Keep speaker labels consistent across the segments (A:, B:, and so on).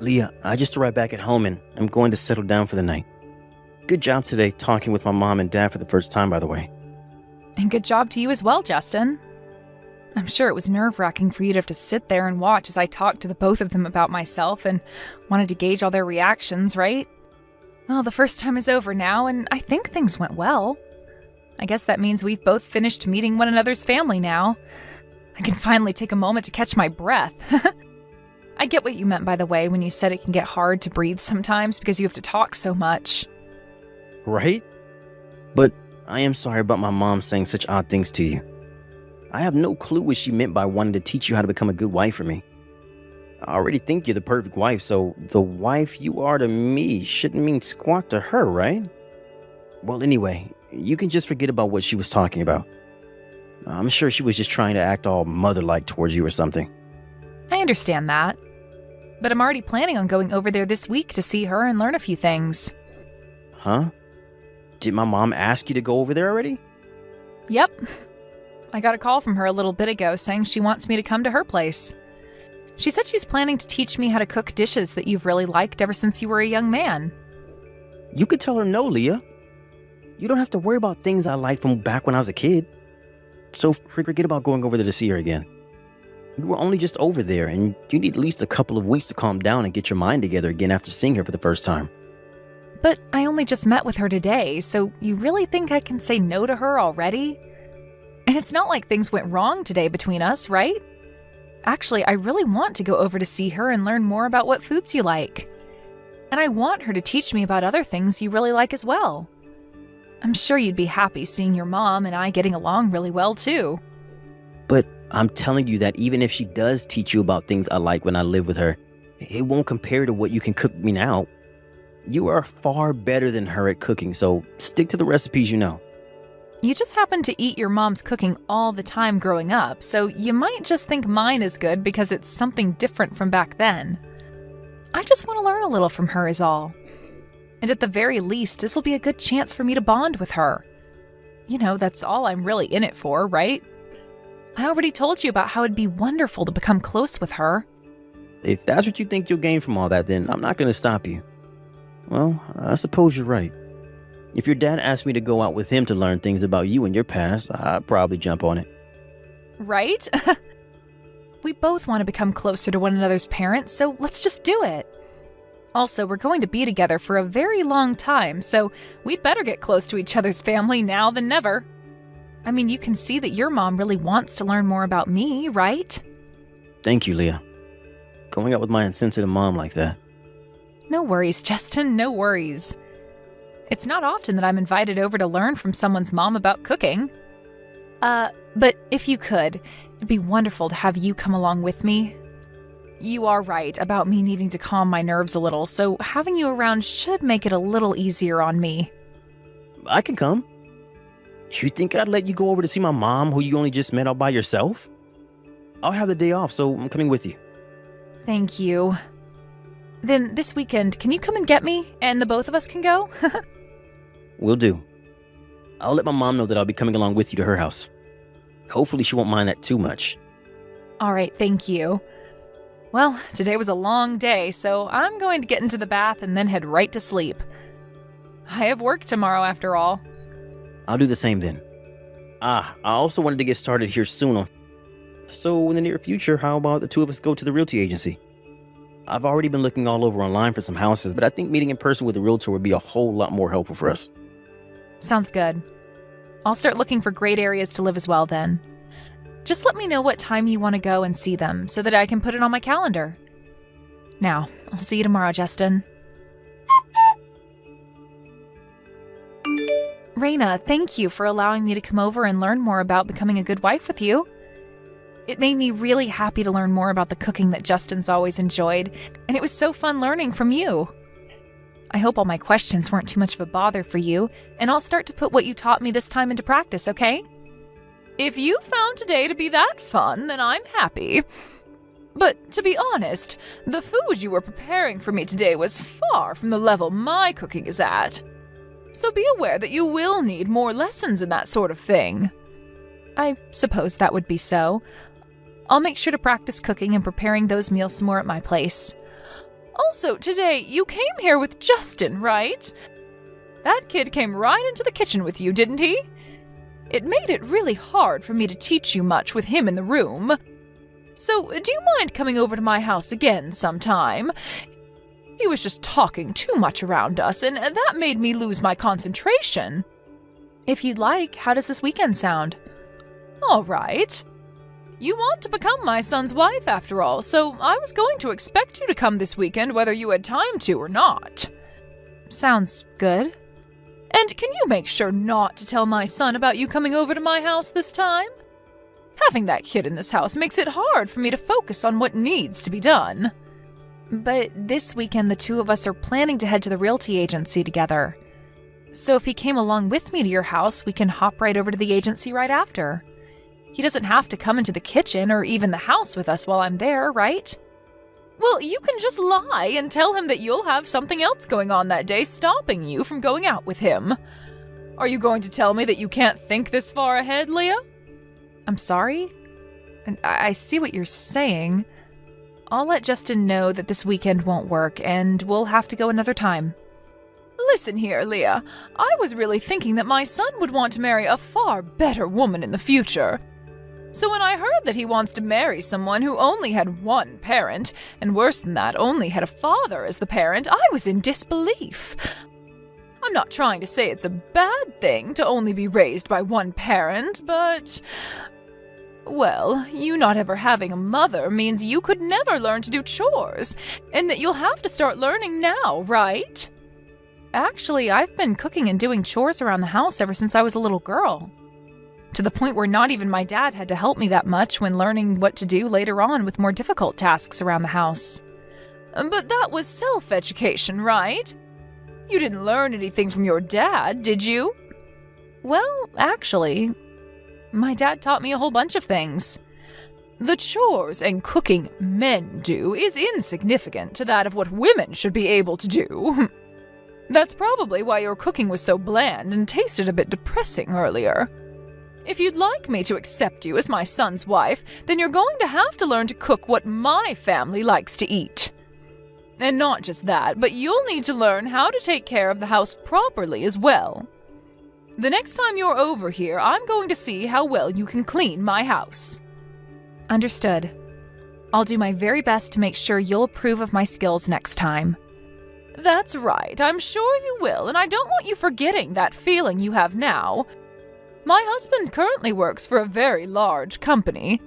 A: Leah, I just arrived back at home and I'm going to settle down for the night. Good job today talking with my mom and dad for the first time, by the way.
B: And good job to you as well, Justin. I'm sure it was nerve-wracking for you to have to sit there and watch as I talked to the both of them about myself and wanted to gauge all their reactions, right? Well, the first time is over now, and I think things went well. I guess that means we've both finished meeting one another's family now. I can finally take a moment to catch my breath. I get what you meant, by the way, when you said it can get hard to breathe sometimes because you have to talk so much.
A: Right? But I am sorry about my mom saying such odd things to you. I have no clue what she meant by wanting to teach you how to become a good wife for me. I already think you're the perfect wife, so the wife you are to me shouldn't mean squat to her, right? Well, anyway, you can just forget about what she was talking about. I'm sure she was just trying to act all mother-like towards you or something.
B: I understand that. But I'm already planning on going over there this week to see her and learn a few things.
A: Huh? Did my mom ask you to go over there already?
B: Yep. I got a call from her a little bit ago saying she wants me to come to her place. She said she's planning to teach me how to cook dishes that you've really liked ever since you were a young man.
A: You could tell her no, Leah. You don't have to worry about things I liked from back when I was a kid. So forget about going over there to see her again. You were only just over there, and you need at least a couple of weeks to calm down and get your mind together again after seeing her for the first time.
B: But I only just met with her today, so you really think I can say no to her already? And it's not like things went wrong today between us, right? Actually, I really want to go over to see her and learn more about what foods you like. And I want her to teach me about other things you really like as well. I'm sure you'd be happy seeing your mom and I getting along really well, too.
A: But I'm telling you that even if she does teach you about things I like when I live with her, it won't compare to what you can cook me now. You are far better than her at cooking, so stick to the recipes you know.
B: You just happen to eat your mom's cooking all the time growing up, so you might just think mine is good because it's something different from back then. I just want to learn a little from her is all. And at the very least, this will be a good chance for me to bond with her. You know, that's all I'm really in it for, right? I already told you about how it'd be wonderful to become close with her.
A: If that's what you think you'll gain from all that, then I'm not going to stop you. Well, I suppose you're right. If your dad asked me to go out with him to learn things about you and your past, I'd probably jump on it.
B: Right? We both want to become closer to one another's parents, so let's just do it. Also, we're going to be together for a very long time, so we'd better get close to each other's family now than never. I mean, you can see that your mom really wants to learn more about me, right?
A: Thank you, Leah. Going out with my insensitive mom like that.
B: No worries, Justin, no worries. It's not often that I'm invited over to learn from someone's mom about cooking. But if you could, it'd be wonderful to have you come along with me. You are right about me needing to calm my nerves a little, so having you around should make it a little easier on me.
A: I can come. You think I'd let you go over to see my mom, who you only just met all by yourself? I'll have the day off, so I'm coming with you.
B: Thank you. Then this weekend, can you come and get me, and the both of us can go?
A: Will do. I'll let my mom know that I'll be coming along with you to her house. Hopefully she won't mind that too much.
B: All right, thank you. Well, today was a long day, so I'm going to get into the bath and then head right to sleep. I have work tomorrow after all.
A: I'll do the same then. I also wanted to get started here soon. So in the near future, how about the two of us go to the realty agency? I've already been looking all over online for some houses, but I think meeting in person with a realtor would be a whole lot more helpful for us.
B: Sounds good. I'll start looking for great areas to live as well then. Just let me know what time you want to go and see them so that I can put it on my calendar. Now, I'll see you tomorrow, Justin. Raina, thank you for allowing me to come over and learn more about becoming a good wife with you. It made me really happy to learn more about the cooking that Justin's always enjoyed, and it was so fun learning from you. I hope all my questions weren't too much of a bother for you, and I'll start to put what you taught me this time into practice, okay? If you found today to be that fun, then I'm happy. But to be honest, the food you were preparing for me today was far from the level my cooking is at. So be aware that you will need more lessons in that sort of thing. I suppose that would be so. I'll make sure to practice cooking and preparing those meals some more at my place. Also, today, you came here with Justin, right? That kid came right into the kitchen with you, didn't he? It made it really hard for me to teach you much with him in the room. So, do you mind coming over to my house again sometime? He was just talking too much around us, and that made me lose my concentration. If you'd like, how does this weekend sound? All right. You want to become my son's wife, after all, so I was going to expect you to come this weekend whether you had time to or not. Sounds good. And can you make sure not to tell my son about you coming over to my house this time? Having that kid in this house makes it hard for me to focus on what needs to be done. But this weekend, the two of us are planning to head to the realty agency together. So if he came along with me to your house, we can hop right over to the agency right after. He doesn't have to come into the kitchen or even the house with us while I'm there, right? Well, you can just lie and tell him that you'll have something else going on that day stopping you from going out with him. Are you going to tell me that you can't think this far ahead, Leah? I'm sorry? I see what you're saying. I'll let Justin know that this weekend won't work, and we'll have to go another time. Listen here, Leah. I was really thinking that my son would want to marry a far better woman in the future. So when I heard that he wants to marry someone who only had one parent, and worse than that, only had a father as the parent, I was in disbelief. I'm not trying to say it's a bad thing to only be raised by one parent, but... well, you not ever having a mother means you could never learn to do chores, and that you'll have to start learning now, right? Actually, I've been cooking and doing chores around the house ever since I was a little girl. To the point where not even my dad had to help me that much when learning what to do later on with more difficult tasks around the house. But that was self-education, right? You didn't learn anything from your dad, did you? Well, actually, my dad taught me a whole bunch of things. The chores and cooking men do is insignificant to that of what women should be able to do. That's probably why your cooking was so bland and tasted a bit depressing earlier. If you'd like me to accept you as my son's wife, then you're going to have to learn to cook what my family likes to eat. And not just that, but you'll need to learn how to take care of the house properly as well. The next time you're over here, I'm going to see how well you can clean my house. Understood. I'll do my very best to make sure you'll approve of my skills next time. That's right, I'm sure you will, and I don't want you forgetting that feeling you have now. My husband currently works for a very large company.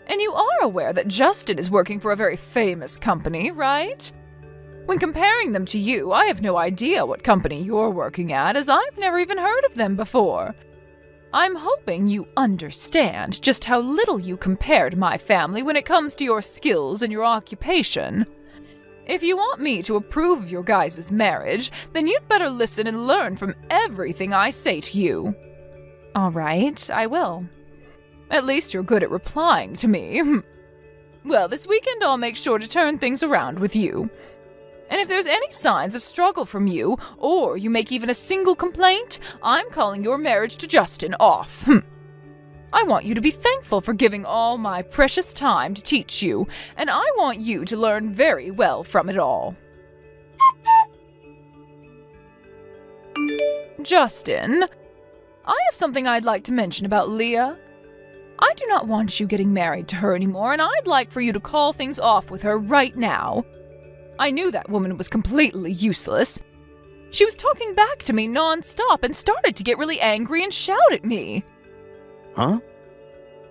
B: And you are aware that Justin is working for a very famous company, right? When comparing them to you, I have no idea what company you're working at, as I've never even heard of them before. I'm hoping you understand just how little you compare to my family when it comes to your skills and your occupation. If you want me to approve of your guys' marriage, then you'd better listen and learn from everything I say to you. All right, I will. At least you're good at replying to me. Well, this weekend I'll make sure to turn things around with you. And if there's any signs of struggle from you, or you make even a single complaint, I'm calling your marriage to Justin off. I want you to be thankful for giving all my precious time to teach you, and I want you to learn very well from it all. Justin, I have something I'd like to mention about Leah. I do not want you getting married to her anymore, and I'd like for you to call things off with her right now. I knew that woman was completely useless. She was talking back to me non-stop and started to get really angry and shout at me.
A: Huh?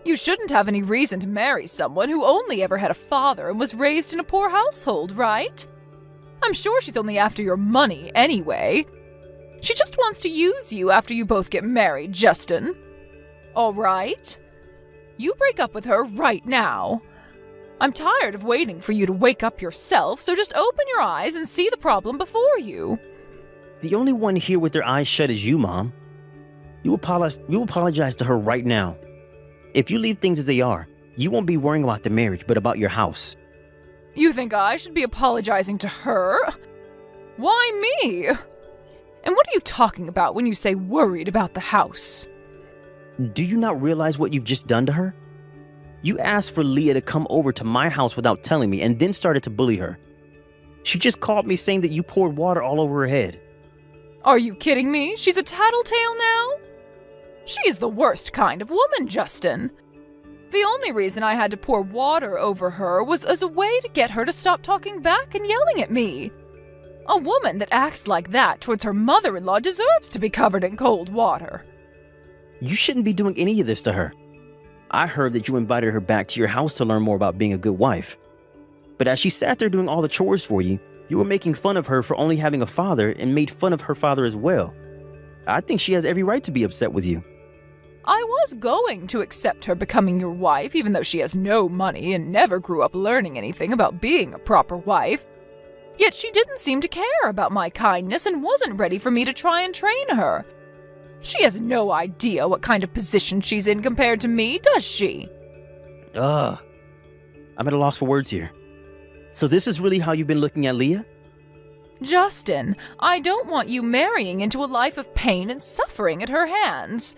B: You shouldn't have any reason to marry someone who only ever had a father and was raised in a poor household, right? I'm sure she's only after your money anyway. She just wants to use you after you both get married, Justin. All right? You break up with her right now. I'm tired of waiting for you to wake up yourself, so just open your eyes and see the problem before you.
A: The only one here with their eyes shut is you, Mom. You apologize to her right now. If you leave things as they are, you won't be worrying about the marriage, but about your house.
B: You think I should be apologizing to her? Why me? And what are you talking about when you say worried about the house?
A: Do you not realize what you've just done to her? You asked for Leah to come over to my house without telling me and then started to bully her. She just called me saying that you poured water all over her head.
B: Are you kidding me? She's a tattletale now? She is the worst kind of woman, Justin. The only reason I had to pour water over her was as a way to get her to stop talking back and yelling at me. A woman that acts like that towards her mother-in-law deserves to be covered in cold water.
A: You shouldn't be doing any of this to her. I heard that you invited her back to your house to learn more about being a good wife. But as she sat there doing all the chores for you, you were making fun of her for only having a father and made fun of her father as well. I think she has every right to be upset with you.
B: I was going to accept her becoming your wife, even though she has no money and never grew up learning anything about being a proper wife. Yet she didn't seem to care about my kindness and wasn't ready for me to try and train her. She has no idea what kind of position she's in compared to me, does she?
A: I'm at a loss for words here. So this is really how you've been looking at Leah?
B: Justin, I don't want you marrying into a life of pain and suffering at her hands.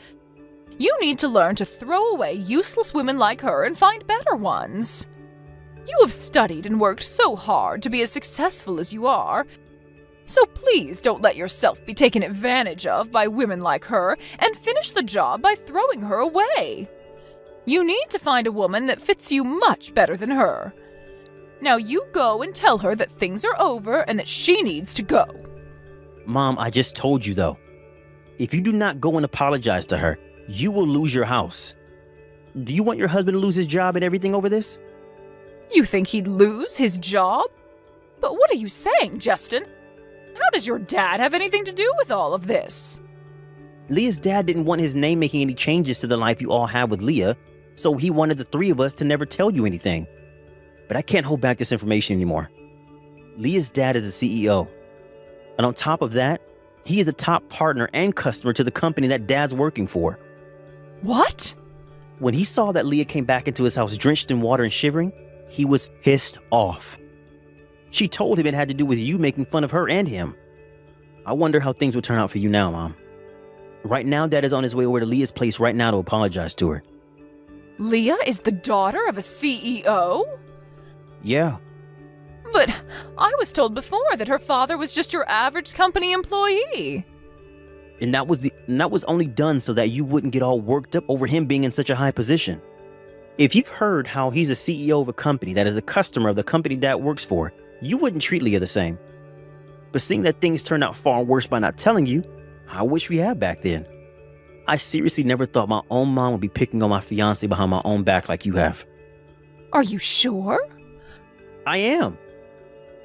B: You need to learn to throw away useless women like her and find better ones. You have studied and worked so hard to be as successful as you are. So please don't let yourself be taken advantage of by women like her and finish the job by throwing her away. You need to find a woman that fits you much better than her. Now you go and tell her that things are over and that she needs to go.
A: Mom, I just told you though. If you do not go and apologize to her, you will lose your house. Do you want your husband to lose his job and everything over this?
B: You think he'd lose his job? But what are you saying, Justin? How does your dad have anything to do with all of this?
A: Leah's dad didn't want his name making any changes to the life you all have with Leah, so he wanted the three of us to never tell you anything. But I can't hold back this information anymore. Leah's dad is the CEO. And on top of that, he is a top partner and customer to the company that Dad's working for.
B: What?
A: When he saw that Leah came back into his house drenched in water and shivering, he was pissed off. She told him it had to do with you making fun of her and him. I wonder how things will turn out for you now, Mom. Right now, Dad is on his way over to Leah's place right now to apologize to her.
B: Leah is the daughter of a CEO?
A: Yeah.
B: But I was told before that her father was just your average company employee.
A: And that was only done so that you wouldn't get all worked up over him being in such a high position. If you've heard how he's a CEO of a company that is a customer of the company Dad works for, you wouldn't treat Leah the same. But seeing that things turned out far worse by not telling you, I wish we had back then. I seriously never thought my own mom would be picking on my fiancé behind my own back like you have.
B: Are you sure?
A: I am.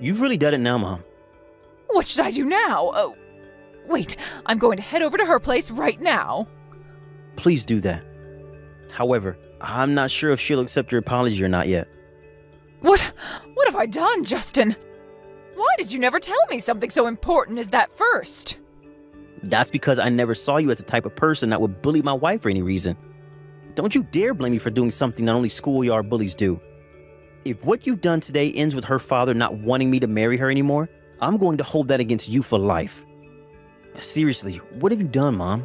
A: You've really done it now, Mom.
B: What should I do now? Oh, wait, I'm going to head over to her place right now.
A: Please do that. However, I'm not sure if she'll accept your apology or not yet.
B: What have I done, Justin? Why did you never tell me something so important as that first?
A: That's because I never saw you as the type of person that would bully my wife for any reason. Don't you dare blame me for doing something that only schoolyard bullies do. If what you've done today ends with her father not wanting me to marry her anymore, I'm going to hold that against you for life. Seriously, what have you done, Mom?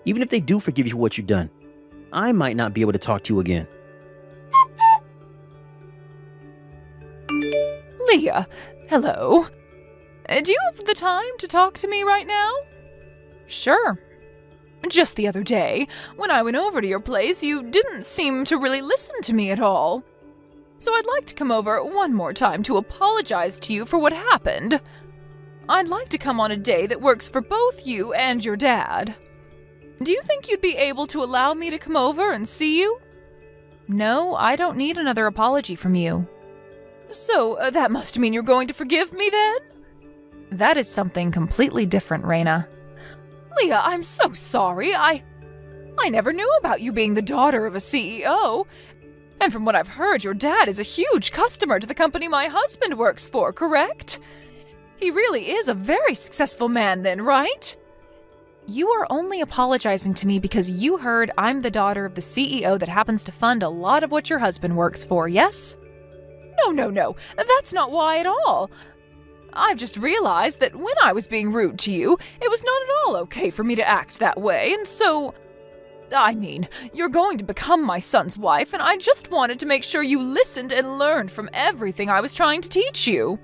A: Even if they do forgive you for what you've done, I might not be able to talk to you again.
B: Leah, hello. Do you have the time to talk to me right now? Sure. Just the other day, when I went over to your place, you didn't seem to really listen to me at all. So I'd like to come over one more time to apologize to you for what happened. I'd like to come on a day that works for both you and your dad. Do you think you'd be able to allow me to come over and see you? No, I don't need another apology from you. So that must mean you're going to forgive me then? That is something completely different, Raina. Leah, I'm so sorry. I never knew about you being the daughter of a CEO. And from what I've heard, your dad is a huge customer to the company my husband works for, correct? He really is a very successful man then, right? You are only apologizing to me because you heard I'm the daughter of the CEO that happens to fund a lot of what your husband works for, yes? No. That's not why at all. I've just realized that when I was being rude to you, it was not at all okay for me to act that way, and so... I mean, you're going to become my son's wife, and I just wanted to make sure you listened and learned from everything I was trying to teach you.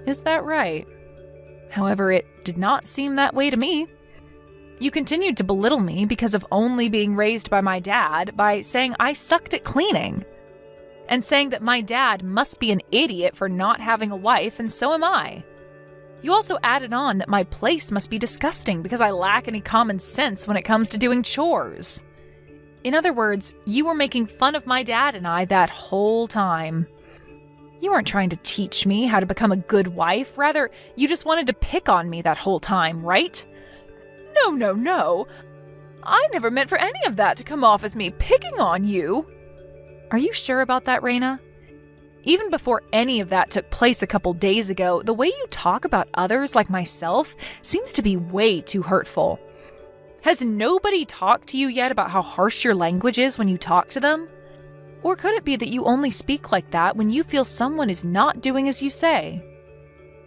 B: Is that right? However, it did not seem that way to me. You continued to belittle me because of only being raised by my dad by saying I sucked at cleaning, and saying that my dad must be an idiot for not having a wife, and so am I. You also added on that my place must be disgusting because I lack any common sense when it comes to doing chores. In other words, you were making fun of my dad and I that whole time. You weren't trying to teach me how to become a good wife. Rather, you just wanted to pick on me that whole time, right? No. I never meant for any of that to come off as me picking on you. Are you sure about that, Raina? Even before any of that took place a couple days ago, the way you talk about others like myself seems to be way too hurtful. Has nobody talked to you yet about how harsh your language is when you talk to them? Or could it be that you only speak like that when you feel someone is not doing as you say?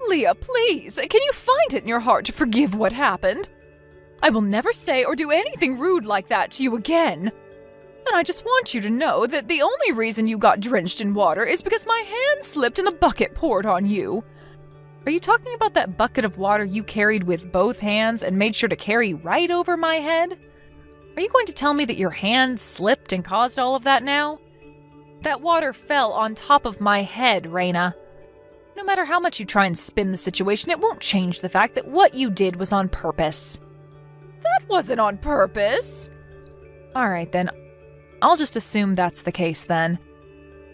B: Leah, please, can you find it in your heart to forgive what happened? I will never say or do anything rude like that to you again. And I just want you to know that the only reason you got drenched in water is because my hand slipped and the bucket poured on you. Are you talking about that bucket of water you carried with both hands and made sure to carry right over my head? Are you going to tell me that your hand slipped and caused all of that now? That water fell on top of my head, Raina. No matter how much you try and spin the situation, it won't change the fact that what you did was on purpose. That wasn't on purpose. All right, then. I'll just assume that's the case then.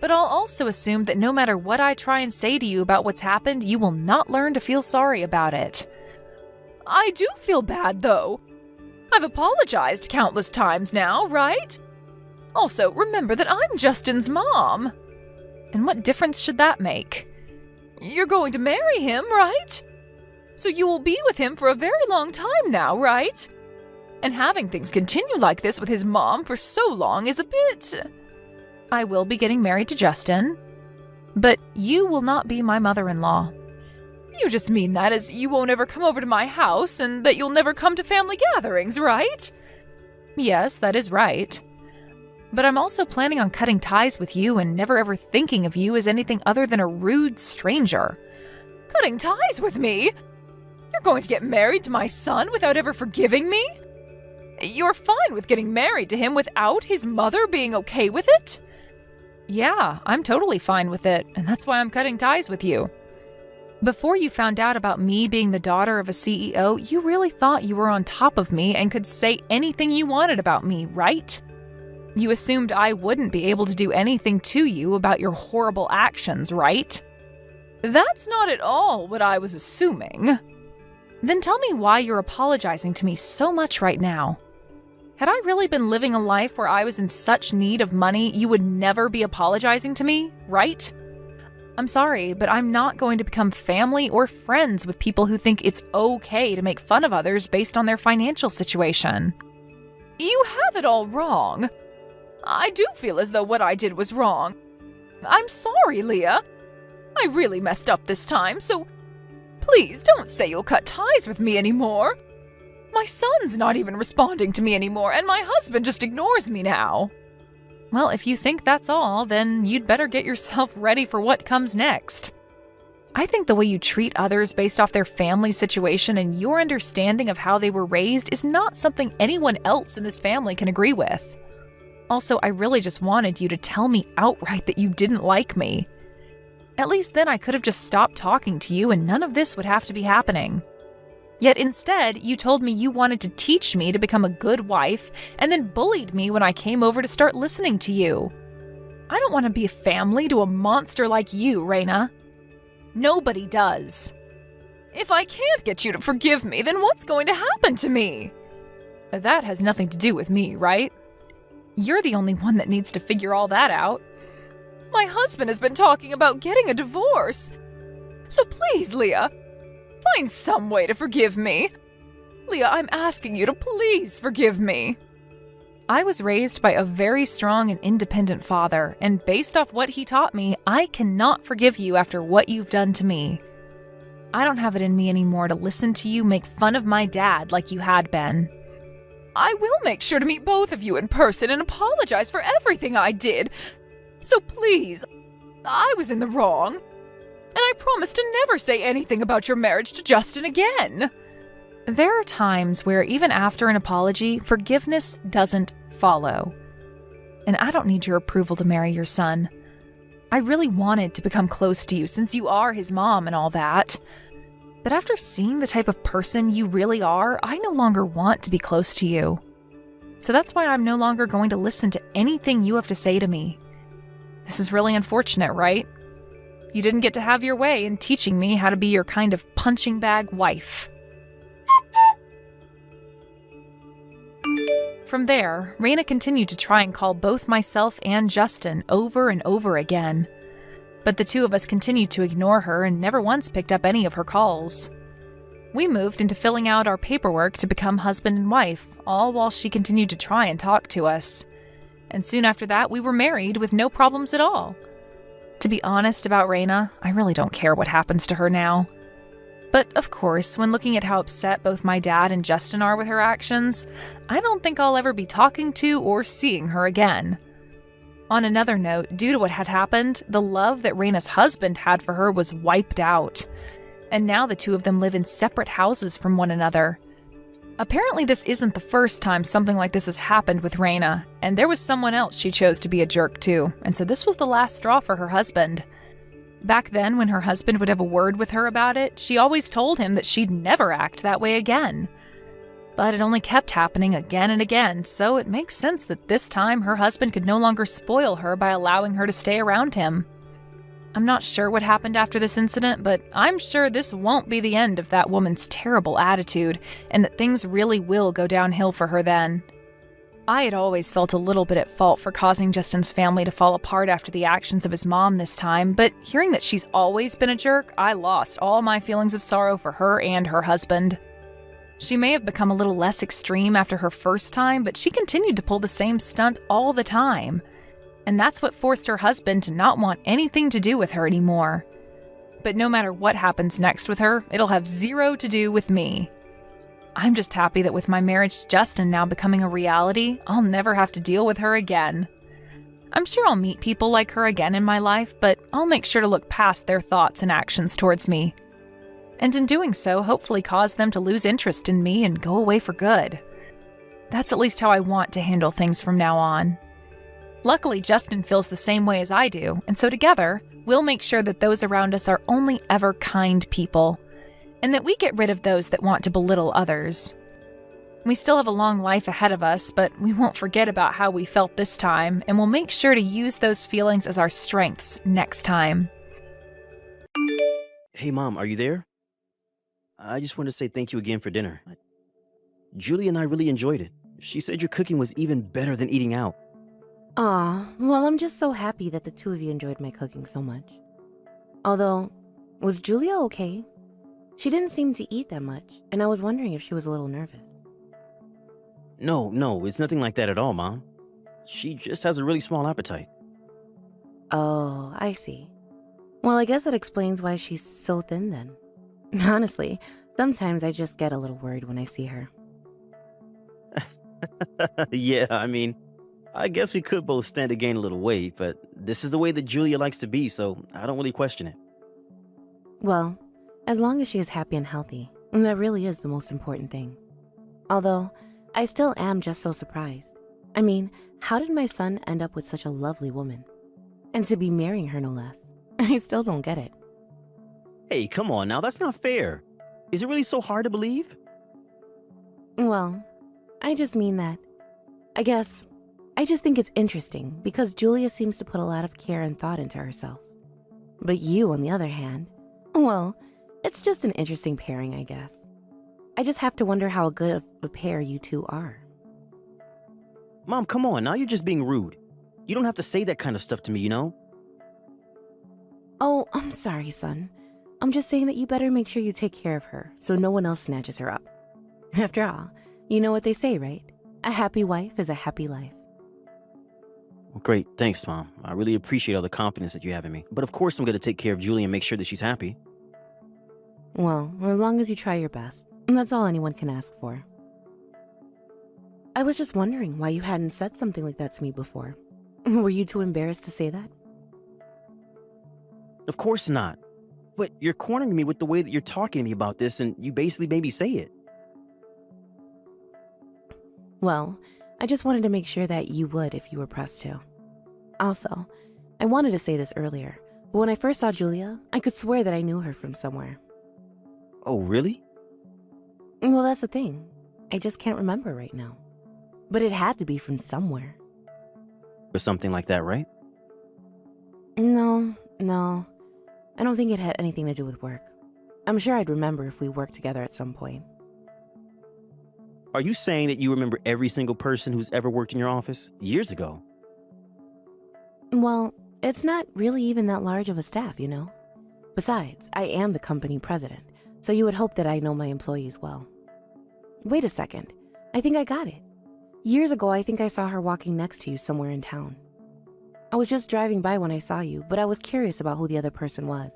B: But I'll also assume that no matter what I try and say to you about what's happened, you will not learn to feel sorry about it. I do feel bad, though. I've apologized countless times now, right? Also, remember that I'm Justin's mom. And what difference should that make? You're going to marry him, right? So you will be with him for a very long time now, right? And having things continue like this with his mom for so long is a bit... I will be getting married to Justin, but you will not be my mother-in-law. You just mean that as you won't ever come over to my house and that you'll never come to family gatherings, right? Yes, that is right. But I'm also planning on cutting ties with you and never ever thinking of you as anything other than a rude stranger. Cutting ties with me? You're going to get married to my son without ever forgiving me? You're fine with getting married to him without his mother being okay with it? Yeah, I'm totally fine with it, and that's why I'm cutting ties with you. Before you found out about me being the daughter of a CEO, you really thought you were on top of me and could say anything you wanted about me, right? You assumed I wouldn't be able to do anything to you about your horrible actions, right? That's not at all what I was assuming. Then tell me why you're apologizing to me so much right now. Had I really been living a life where I was in such need of money, you would never be apologizing to me, right? I'm sorry, but I'm not going to become family or friends with people who think it's okay to make fun of others based on their financial situation. You have it all wrong. I do feel as though what I did was wrong. I'm sorry, Leah. I really messed up this time, so please don't say you'll cut ties with me anymore. My son's not even responding to me anymore, and my husband just ignores me now. Well, if you think that's all, then you'd better get yourself ready for what comes next. I think the way you treat others based off their family situation and your understanding of how they were raised is not something anyone else in this family can agree with. Also, I really just wanted you to tell me outright that you didn't like me. At least then I could have just stopped talking to you and none of this would have to be happening. Yet instead, you told me you wanted to teach me to become a good wife and then bullied me when I came over to start listening to you. I don't want to be a family to a monster like you, Raina. Nobody does. If I can't get you to forgive me, then what's going to happen to me? That has nothing to do with me, right? You're the only one that needs to figure all that out. My husband has been talking about getting a divorce. So please, Leah, find some way to forgive me. Leah, I'm asking you to please forgive me. I was raised by a very strong and independent father, and based off what he taught me, I cannot forgive you after what you've done to me. I don't have it in me anymore to listen to you make fun of my dad like you had been. I will make sure to meet both of you in person and apologize for everything I did. So please, I was in the wrong. And I promise to never say anything about your marriage to Justin again. There are times where even after an apology, forgiveness doesn't follow. And I don't need your approval to marry your son. I really wanted to become close to you since you are his mom and all that. But after seeing the type of person you really are, I no longer want to be close to you. So that's why I'm no longer going to listen to anything you have to say to me. This is really unfortunate, right? You didn't get to have your way in teaching me how to be your kind of punching bag wife. From there, Raina continued to try and call both myself and Justin over and over again. But the two of us continued to ignore her and never once picked up any of her calls. We moved into filling out our paperwork to become husband and wife, all while she continued to try and talk to us. And soon after that, we were married with no problems at all. To be honest about Raina, I really don't care what happens to her now. But of course, when looking at how upset both my dad and Justin are with her actions, I don't think I'll ever be talking to or seeing her again. On another note, due to what had happened, the love that Raina's husband had for her was wiped out. And now the two of them live in separate houses from one another. Apparently this isn't the first time something like this has happened with Raina, and there was someone else she chose to be a jerk to, and so this was the last straw for her husband. Back then, when her husband would have a word with her about it, she always told him that she'd never act that way again. But it only kept happening again and again, so it makes sense that this time her husband could no longer spoil her by allowing her to stay around him. I'm not sure what happened after this incident, but I'm sure this won't be the end of that woman's terrible attitude, and that things really will go downhill for her then. I had always felt a little bit at fault for causing Justin's family to fall apart after the actions of his mom this time, but hearing that she's always been a jerk, I lost all my feelings of sorrow for her and her husband. She may have become a little less extreme after her first time, but she continued to pull the same stunt all the time. And that's what forced her husband to not want anything to do with her anymore. But no matter what happens next with her, it'll have zero to do with me. I'm just happy that with my marriage to Justin now becoming a reality, I'll never have to deal with her again. I'm sure I'll meet people like her again in my life, but I'll make sure to look past their thoughts and actions towards me. And in doing so, hopefully cause them to lose interest in me and go away for good. That's at least how I want to handle things from now on. Luckily, Justin feels the same way as I do, and so together, we'll make sure that those around us are only ever kind people, and that we get rid of those that want to belittle others. We still have a long life ahead of us, but we won't forget about how we felt this time, and we'll make sure to use those feelings as our strengths next time.
A: Hey, Mom, are you there? I just wanted to say thank you again for dinner. Julie and I really enjoyed it. She said your cooking was even better than eating out.
C: Aw, well, I'm just so happy that the two of you enjoyed my cooking so much. Although, was Julia okay? She didn't seem to eat that much, and I was wondering if she was a little nervous.
A: No, it's nothing like that at all, Mom. She just has a really small appetite.
C: Oh, I see. Well, I guess that explains why she's so thin then. Honestly, sometimes I just get a little worried when I see her.
A: Yeah, I guess we could both stand to gain a little weight, but this is the way that Julia likes to be, so I don't really question it.
C: Well, as long as she is happy and healthy, that really is the most important thing. Although, I still am just so surprised. How did my son end up with such a lovely woman? And to be marrying her, no less. I still don't get it.
A: Hey, come on now, that's not fair. Is it really so hard to believe?
C: Well, I just mean that. I just think it's interesting because Julia seems to put a lot of care and thought into herself. But you, on the other hand, well, it's just an interesting pairing, I guess. I just have to wonder how good of a pair you two are.
A: Mom, come on, now you're just being rude. You don't have to say that kind of stuff to me, you know?
C: Oh, I'm sorry, son. I'm just saying that you better make sure you take care of her so no one else snatches her up. After all, you know what they say, right? A happy wife is a happy life.
A: Well, great, thanks, Mom. I really appreciate all the confidence that you have in me. But of course I'm going to take care of Julie and make sure that she's happy.
C: Well, as long as you try your best, that's all anyone can ask for. I was just wondering why you hadn't said something like that to me before. Were you too embarrassed to say that?
A: Of course not. But you're cornering me with the way that you're talking to me about this, and you basically made me say it.
C: Well, I just wanted to make sure that you would if you were pressed to. Also, I wanted to say this earlier, but when I first saw Julia, I could swear that I knew her from somewhere.
A: Oh, really?
C: Well, that's the thing. I just can't remember right now. But it had to be from somewhere.
A: Or something like that, right?
C: No. I don't think it had anything to do with work. I'm sure I'd remember if we worked together at some point.
A: Are you saying that you remember every single person who's ever worked in your office years ago?
C: Well, it's not really even that large of a staff, you know? Besides, I am the company president, so you would hope that I know my employees well. Wait a second. I think I got it. Years ago, I think I saw her walking next to you somewhere in town. I was just driving by when I saw you, but I was curious about who the other person was.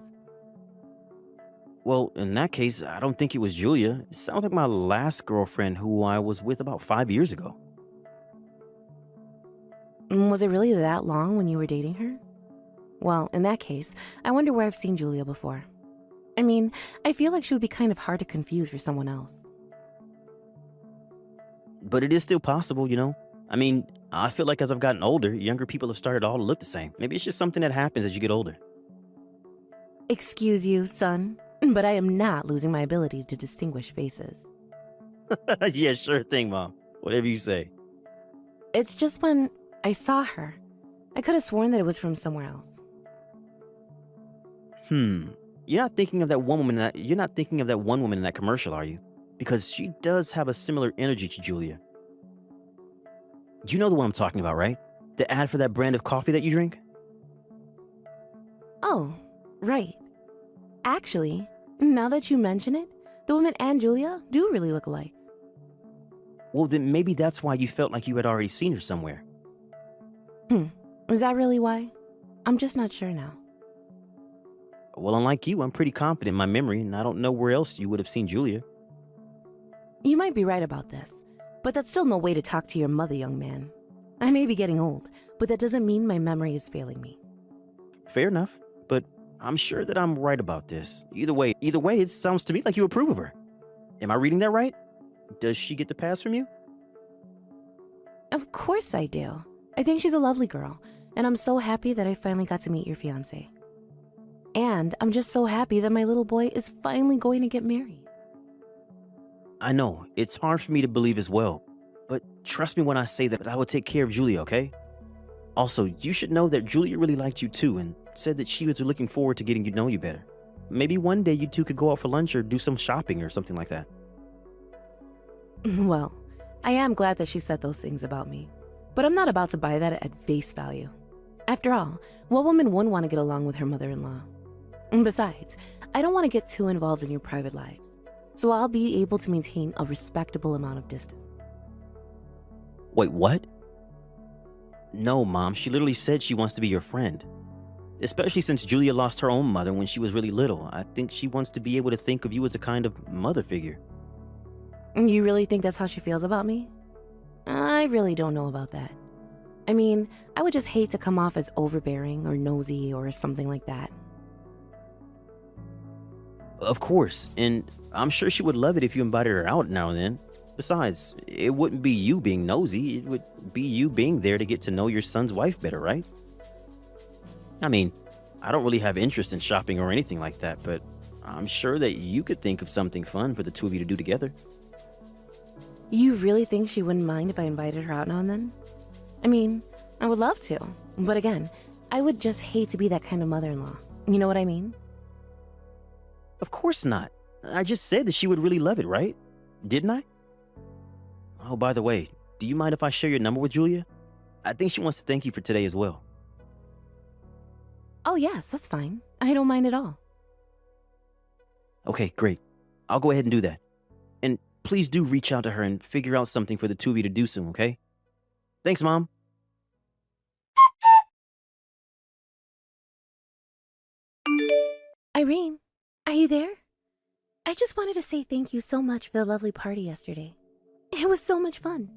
A: Well, in that case, I don't think it was Julia. It sounds like my last girlfriend who I was with about 5 years ago.
C: Was it really that long when you were dating her? Well, in that case, I wonder where I've seen Julia before. I mean, I feel like she would be kind of hard to confuse for someone else.
A: But it is still possible, you know? I mean, I feel like as I've gotten older, younger people have started all to look the same. Maybe it's just something that happens as you get older.
C: Excuse you, son, but I am not losing my ability to distinguish faces.
A: Yeah, sure thing, Mom. Whatever you say.
C: It's just when I saw her, I could have sworn that it was from somewhere else.
A: You're not thinking of that one woman in that commercial, are you? Because she does have a similar energy to Julia. You know the one I'm talking about, right? The ad for that brand of coffee that you drink?
C: Oh, right. Actually, now that you mention it, the woman and Julia do really look alike.
A: Well, then maybe that's why you felt like you had already seen her somewhere.
C: Is that really why? I'm just not sure now.
A: Well, unlike you, I'm pretty confident in my memory, and I don't know where else you would have seen Julia.
C: You might be right about this, but that's still no way to talk to your mother, young man. I may be getting old, but that doesn't mean my memory is failing me.
A: Fair enough, but I'm sure that I'm right about this. Either way, it sounds to me like you approve of her. Am I reading that right? Does she get the pass from you?
C: Of course I do. I think she's a lovely girl, and I'm so happy that I finally got to meet your fiancé. And I'm just so happy that my little boy is finally going to get married.
A: I know, it's hard for me to believe as well, but trust me when I say that I will take care of Julia, okay? Also, you should know that Julia really liked you too and said that she was looking forward to getting to know you better. Maybe one day you two could go out for lunch or do some shopping or something like that.
C: Well, I am glad that she said those things about me, but I'm not about to buy that at face value. After all, what woman wouldn't want to get along with her mother-in-law? And besides, I don't want to get too involved in your private lives, so I'll be able to maintain a respectable amount of distance.
A: Wait, what? No, Mom, she literally said she wants to be your friend. Especially since Julia lost her own mother when she was really little. I think she wants to be able to think of you as a kind of mother figure.
C: You really think that's how she feels about me? I really don't know about that. I mean, I would just hate to come off as overbearing or nosy or something like that.
A: Of course, and I'm sure she would love it if you invited her out now and then. Besides, it wouldn't be you being nosy, it would be you being there to get to know your son's wife better, right? I mean, I don't really have interest in shopping or anything like that, but I'm sure that you could think of something fun for the two of you to do together.
C: You really think she wouldn't mind if I invited her out now and then? I mean, I would love to, but again, I would just hate to be that kind of mother-in-law. You know what I mean?
A: Of course not. I just said that she would really love it, right? Didn't I? Oh, by the way, do you mind if I share your number with Julia? I think she wants to thank you for today as well.
C: Oh yes, that's fine. I don't mind at all.
A: Okay, great. I'll go ahead and do that. And please do reach out to her and figure out something for the two of you to do soon, okay? Thanks, Mom.
C: Irene, are you there? I just wanted to say thank you so much for the lovely party yesterday. It was so much fun.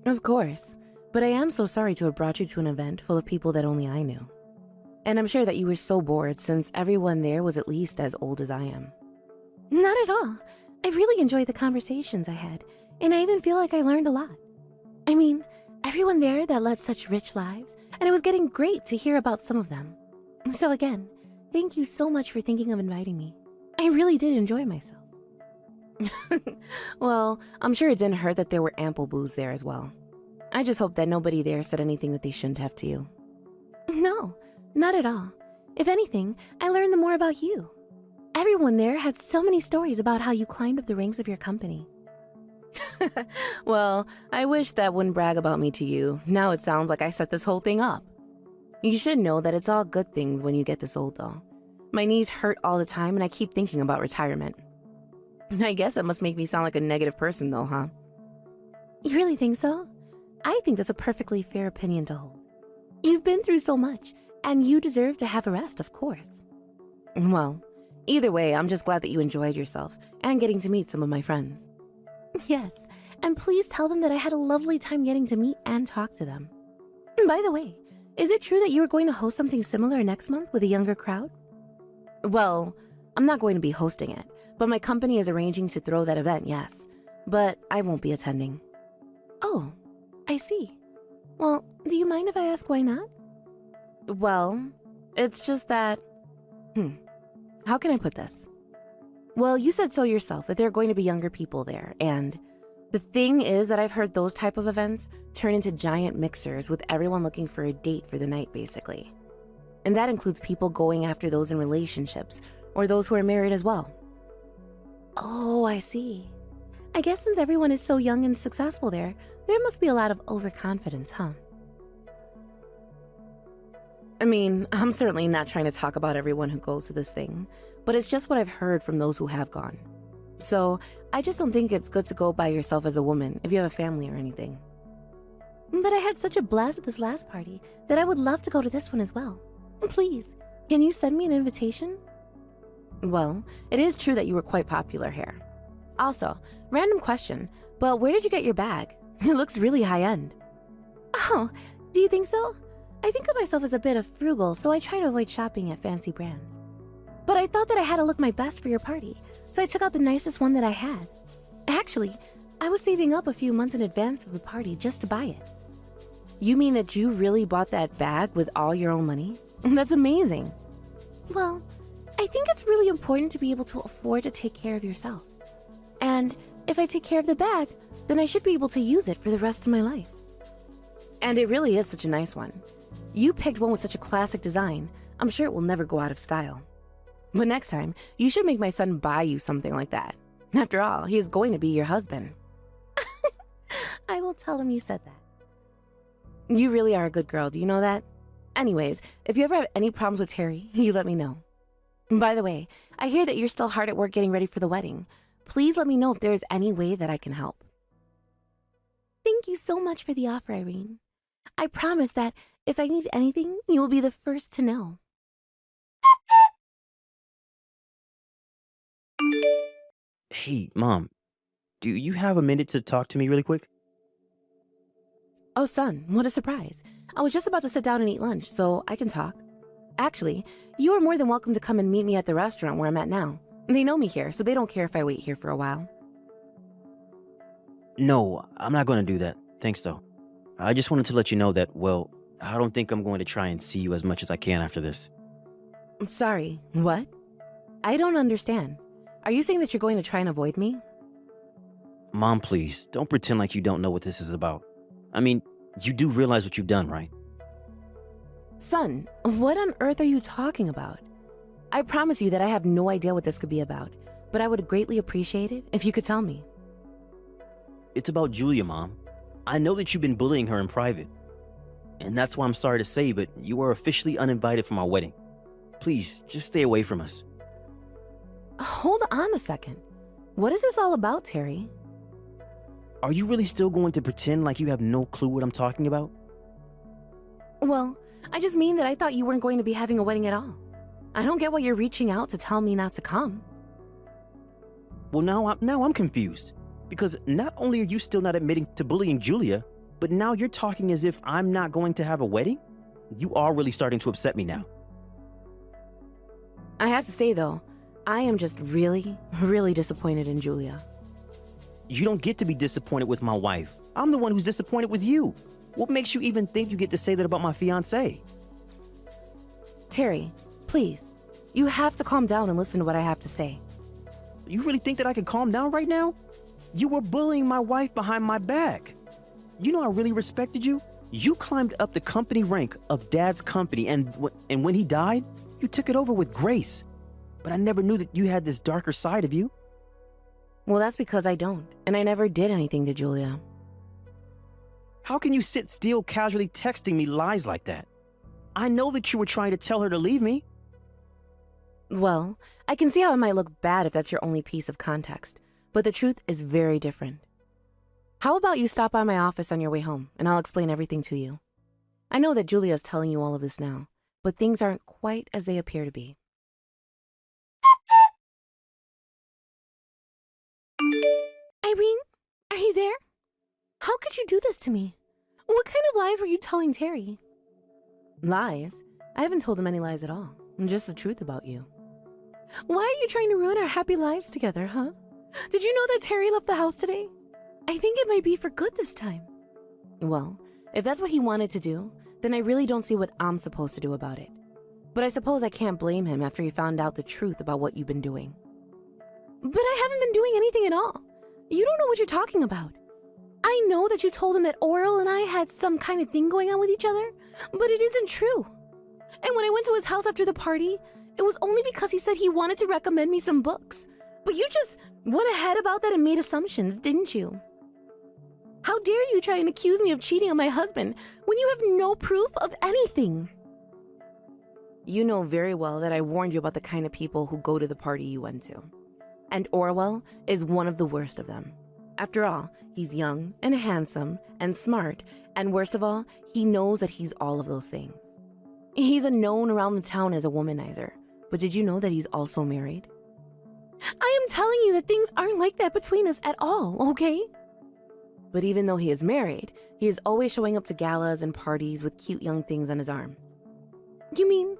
C: Of course, but I am so sorry to have brought you to an event full of people that only I knew. And I'm sure that you were so bored since everyone there was at least as old as I am. Not at all. I really enjoyed the conversations I had, and I even feel like I learned a lot. I mean, everyone there that led such rich lives, and it was getting great to hear about some of them. So again, thank you so much for thinking of inviting me. I really did enjoy myself. Well, I'm sure it didn't hurt that there were ample booze there as well. I just hope that nobody there said anything that they shouldn't have to you. No, not at all. If anything, I learned more about you. Everyone there had so many stories about how you climbed up the ranks of your company. Well, I wish that wouldn't brag about me to you. Now it sounds like I set this whole thing up. You should know that it's all good things when you get this old, though. My knees hurt all the time and I keep thinking about retirement. I guess that must make me sound like a negative person, though, huh? You really think so? I think that's a perfectly fair opinion to hold. You've been through so much, and you deserve to have a rest, of course. Well, either way, I'm just glad that you enjoyed yourself and getting to meet some of my friends. Yes, and please tell them that I had a lovely time getting to meet and talk to them. By the way, is it true that you are going to host something similar next month with a younger crowd? Well, I'm not going to be hosting it, but my company is arranging to throw that event, yes. But I won't be attending. Oh, I see. Well, do you mind if I ask why not? Well, it's just that... How can I put this? Well, you said so yourself that there are going to be younger people there, and the thing is that I've heard those type of events turn into giant mixers with everyone looking for a date for the night, basically. And that includes people going after those in relationships, or those who are married as well. Oh, I see. I guess since everyone is so young and successful there must be a lot of overconfidence, huh? I mean, I'm certainly not trying to talk about everyone who goes to this thing, but it's just what I've heard from those who have gone. So, I just don't think it's good to go by yourself as a woman if you have a family or anything. But I had such a blast at this last party that I would love to go to this one as well. Please, can you send me an invitation? Well, it is true that you were quite popular here. Also, random question, but where did you get your bag? It looks really high-end. Oh, do you think so? I think of myself as a bit of frugal, so I try to avoid shopping at fancy brands. But I thought that I had to look my best for your party, so I took out the nicest one that I had. Actually, I was saving up a few months in advance of the party just to buy it. You mean that you really bought that bag with all your own money? That's amazing. Well, I think it's really important to be able to afford to take care of yourself. And if I take care of the bag, then I should be able to use it for the rest of my life. And it really is such a nice one. You picked one with such a classic design. I'm sure it will never go out of style. But next time, you should make my son buy you something like that. After all, he is going to be your husband. I will tell him you said that. You really are a good girl, do you know that? Anyways, if you ever have any problems with Terry, you let me know. By the way, I hear that you're still hard at work getting ready for the wedding. Please let me know if there is any way that I can help. Thank you so much for the offer, Irene. I promise that if I need anything, you will be the first to know.
A: Hey, Mom, do you have a minute to talk to me really quick?
C: Oh, son, what a surprise. I was just about to sit down and eat lunch, so I can talk. Actually, you are more than welcome to come and meet me at the restaurant where I'm at now. They know me here, so they don't care if I wait here for a while.
A: No, I'm not going to do that. Thanks, though. I just wanted to let you know that, well, I don't think I'm going to try and see you as much as I can after this.
C: I'm sorry, what? I don't understand. Are you saying that you're going to try and avoid me?
A: Mom, please, don't pretend like you don't know what this is about. I mean, you do realize what you've done, right?
C: Son, what on earth are you talking about? I promise you that I have no idea what this could be about, but I would greatly appreciate it if you could tell me.
A: It's about Julia, Mom. I know that you've been bullying her in private. And that's why I'm sorry to say, but you are officially uninvited from our wedding. Please, just stay away from us.
C: Hold on a second. What is this all about, Terry?
A: Are you really still going to pretend like you have no clue what I'm talking about?
C: Well, I just mean that I thought you weren't going to be having a wedding at all. I don't get why you're reaching out to tell me not to come.
A: Well, now I'm confused. Because not only are you still not admitting to bullying Julia, but now you're talking as if I'm not going to have a wedding? You are really starting to upset me now.
C: I have to say, though, I am just really, really disappointed in Julia.
A: You don't get to be disappointed with my wife. I'm the one who's disappointed with you. What makes you even think you get to say that about my fiancé?
C: Terry, please, you have to calm down and listen to what I have to say.
A: You really think that I can calm down right now? You were bullying my wife behind my back. You know I really respected you. You climbed up the company rank of Dad's company, and when he died, you took it over with grace. But I never knew that you had this darker side of you.
C: Well, that's because I don't, and I never did anything to Julia.
A: How can you sit still casually texting me lies like that? I know that you were trying to tell her to leave me.
C: Well, I can see how it might look bad if that's your only piece of context, but the truth is very different. How about you stop by my office on your way home, and I'll explain everything to you. I know that Julia's telling you all of this now, but things aren't quite as they appear to be. Irene, are you there? How could you do this to me? What kind of lies were you telling Terry? Lies? I haven't told him any lies at all. Just the truth about you. Why are you trying to ruin our happy lives together, huh? Did you know that Terry left the house today? I think it might be for good this time. Well, if that's what he wanted to do, then I really don't see what I'm supposed to do about it. But I suppose I can't blame him after he found out the truth about what you've been doing. But I haven't been doing anything at all. You don't know what you're talking about. I know that you told him that Oral and I had some kind of thing going on with each other, but it isn't true. And when I went to his house after the party, it was only because he said he wanted to recommend me some books. But you just went ahead about that and made assumptions, didn't you? How dare you try and accuse me of cheating on my husband when you have no proof of anything? You know very well that I warned you about the kind of people who go to the party you went to. And Orwell is one of the worst of them. After all, he's young and handsome and smart, and worst of all, he knows that he's all of those things. He's known around the town as a womanizer, but did you know that he's also married? I am telling you that things aren't like that between us at all, okay? But even though he is married, he is always showing up to galas and parties with cute young things on his arm. You mean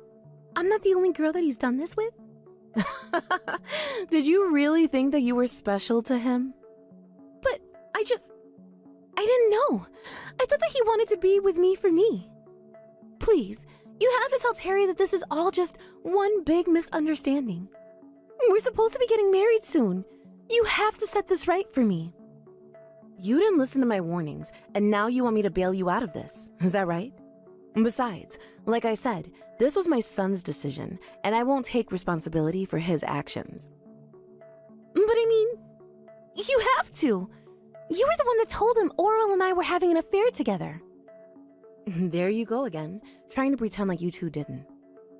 C: I'm not the only girl that he's done this with? Did you really think that you were special to him? But I didn't know. I thought that he wanted to be with me for me. Please, you have to tell Terry that this is all just one big misunderstanding. We're supposed to be getting married soon. You have to set this right for me. You didn't listen to my warnings, and now you want me to bail you out of this. Is that right? Besides, like I said, this was my son's decision, and I won't take responsibility for his actions. But I mean, you have to. You were the one that told him Oral and I were having an affair together. There you go again, trying to pretend like you two didn't.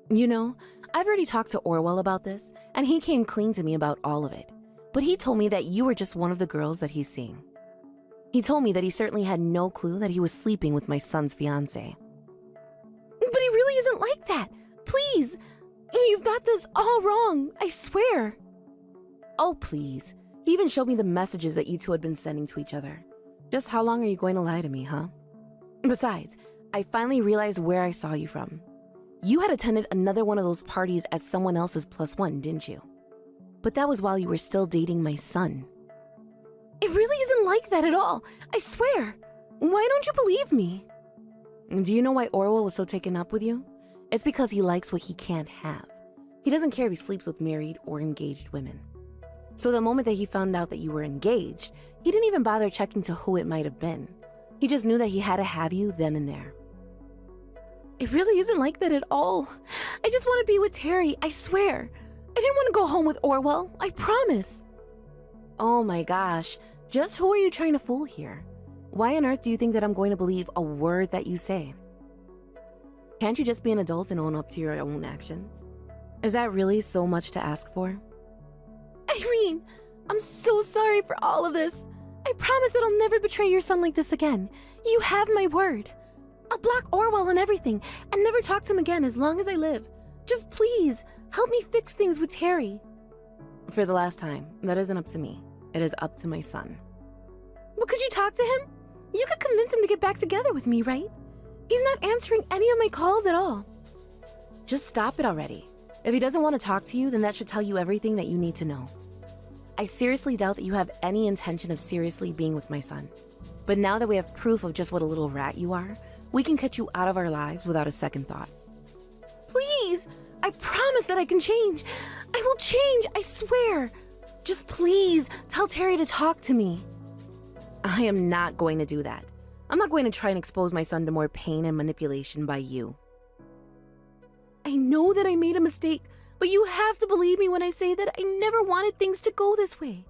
C: You know, I've already talked to Orwell about this, and he came clean to me about all of it. But he told me that you were just one of the girls that he's seeing. He told me that he certainly had no clue that he was sleeping with my son's fiancée. But he really isn't like that. Please, you've got this all wrong, I swear. Oh, please. He even showed me the messages that you two had been sending to each other. Just how long are you going to lie to me, huh? Besides, I finally realized where I saw you from. You had attended another one of those parties as someone else's +1, didn't you? But that was while you were still dating my son. It really isn't like that at all, I swear. Why don't you believe me? Do you know why Orwell was so taken up with you? It's because he likes what he can't have. He doesn't care if he sleeps with married or engaged women. So the moment that he found out that you were engaged, he didn't even bother checking to who it might have been. He just knew that he had to have you then and there. It really isn't like that at all. I just want to be with Terry, I swear. I didn't want to go home with Orwell, I promise. Oh my gosh, just who are you trying to fool here? Why on earth do you think that I'm going to believe a word that you say? Can't you just be an adult and own up to your own actions? Is that really so much to ask for? Irene, I'm so sorry for all of this. I promise that I'll never betray your son like this again. You have my word. I'll block Orwell and everything and never talk to him again as long as I live. Just please, help me fix things with Terry. For the last time, that isn't up to me. It is up to my son. Well, could you talk to him? You could convince him to get back together with me, right? He's not answering any of my calls at all. Just stop it already. If he doesn't want to talk to you, then that should tell you everything that you need to know. I seriously doubt that you have any intention of seriously being with my son. But now that we have proof of just what a little rat you are, we can cut you out of our lives without a second thought. Please! I promise that I can change. I will change, I swear. Just please, tell Terry to talk to me. I am not going to do that. I'm not going to try and expose my son to more pain and manipulation by you. I know that I made a mistake, but you have to believe me when I say that I never wanted things to go this way.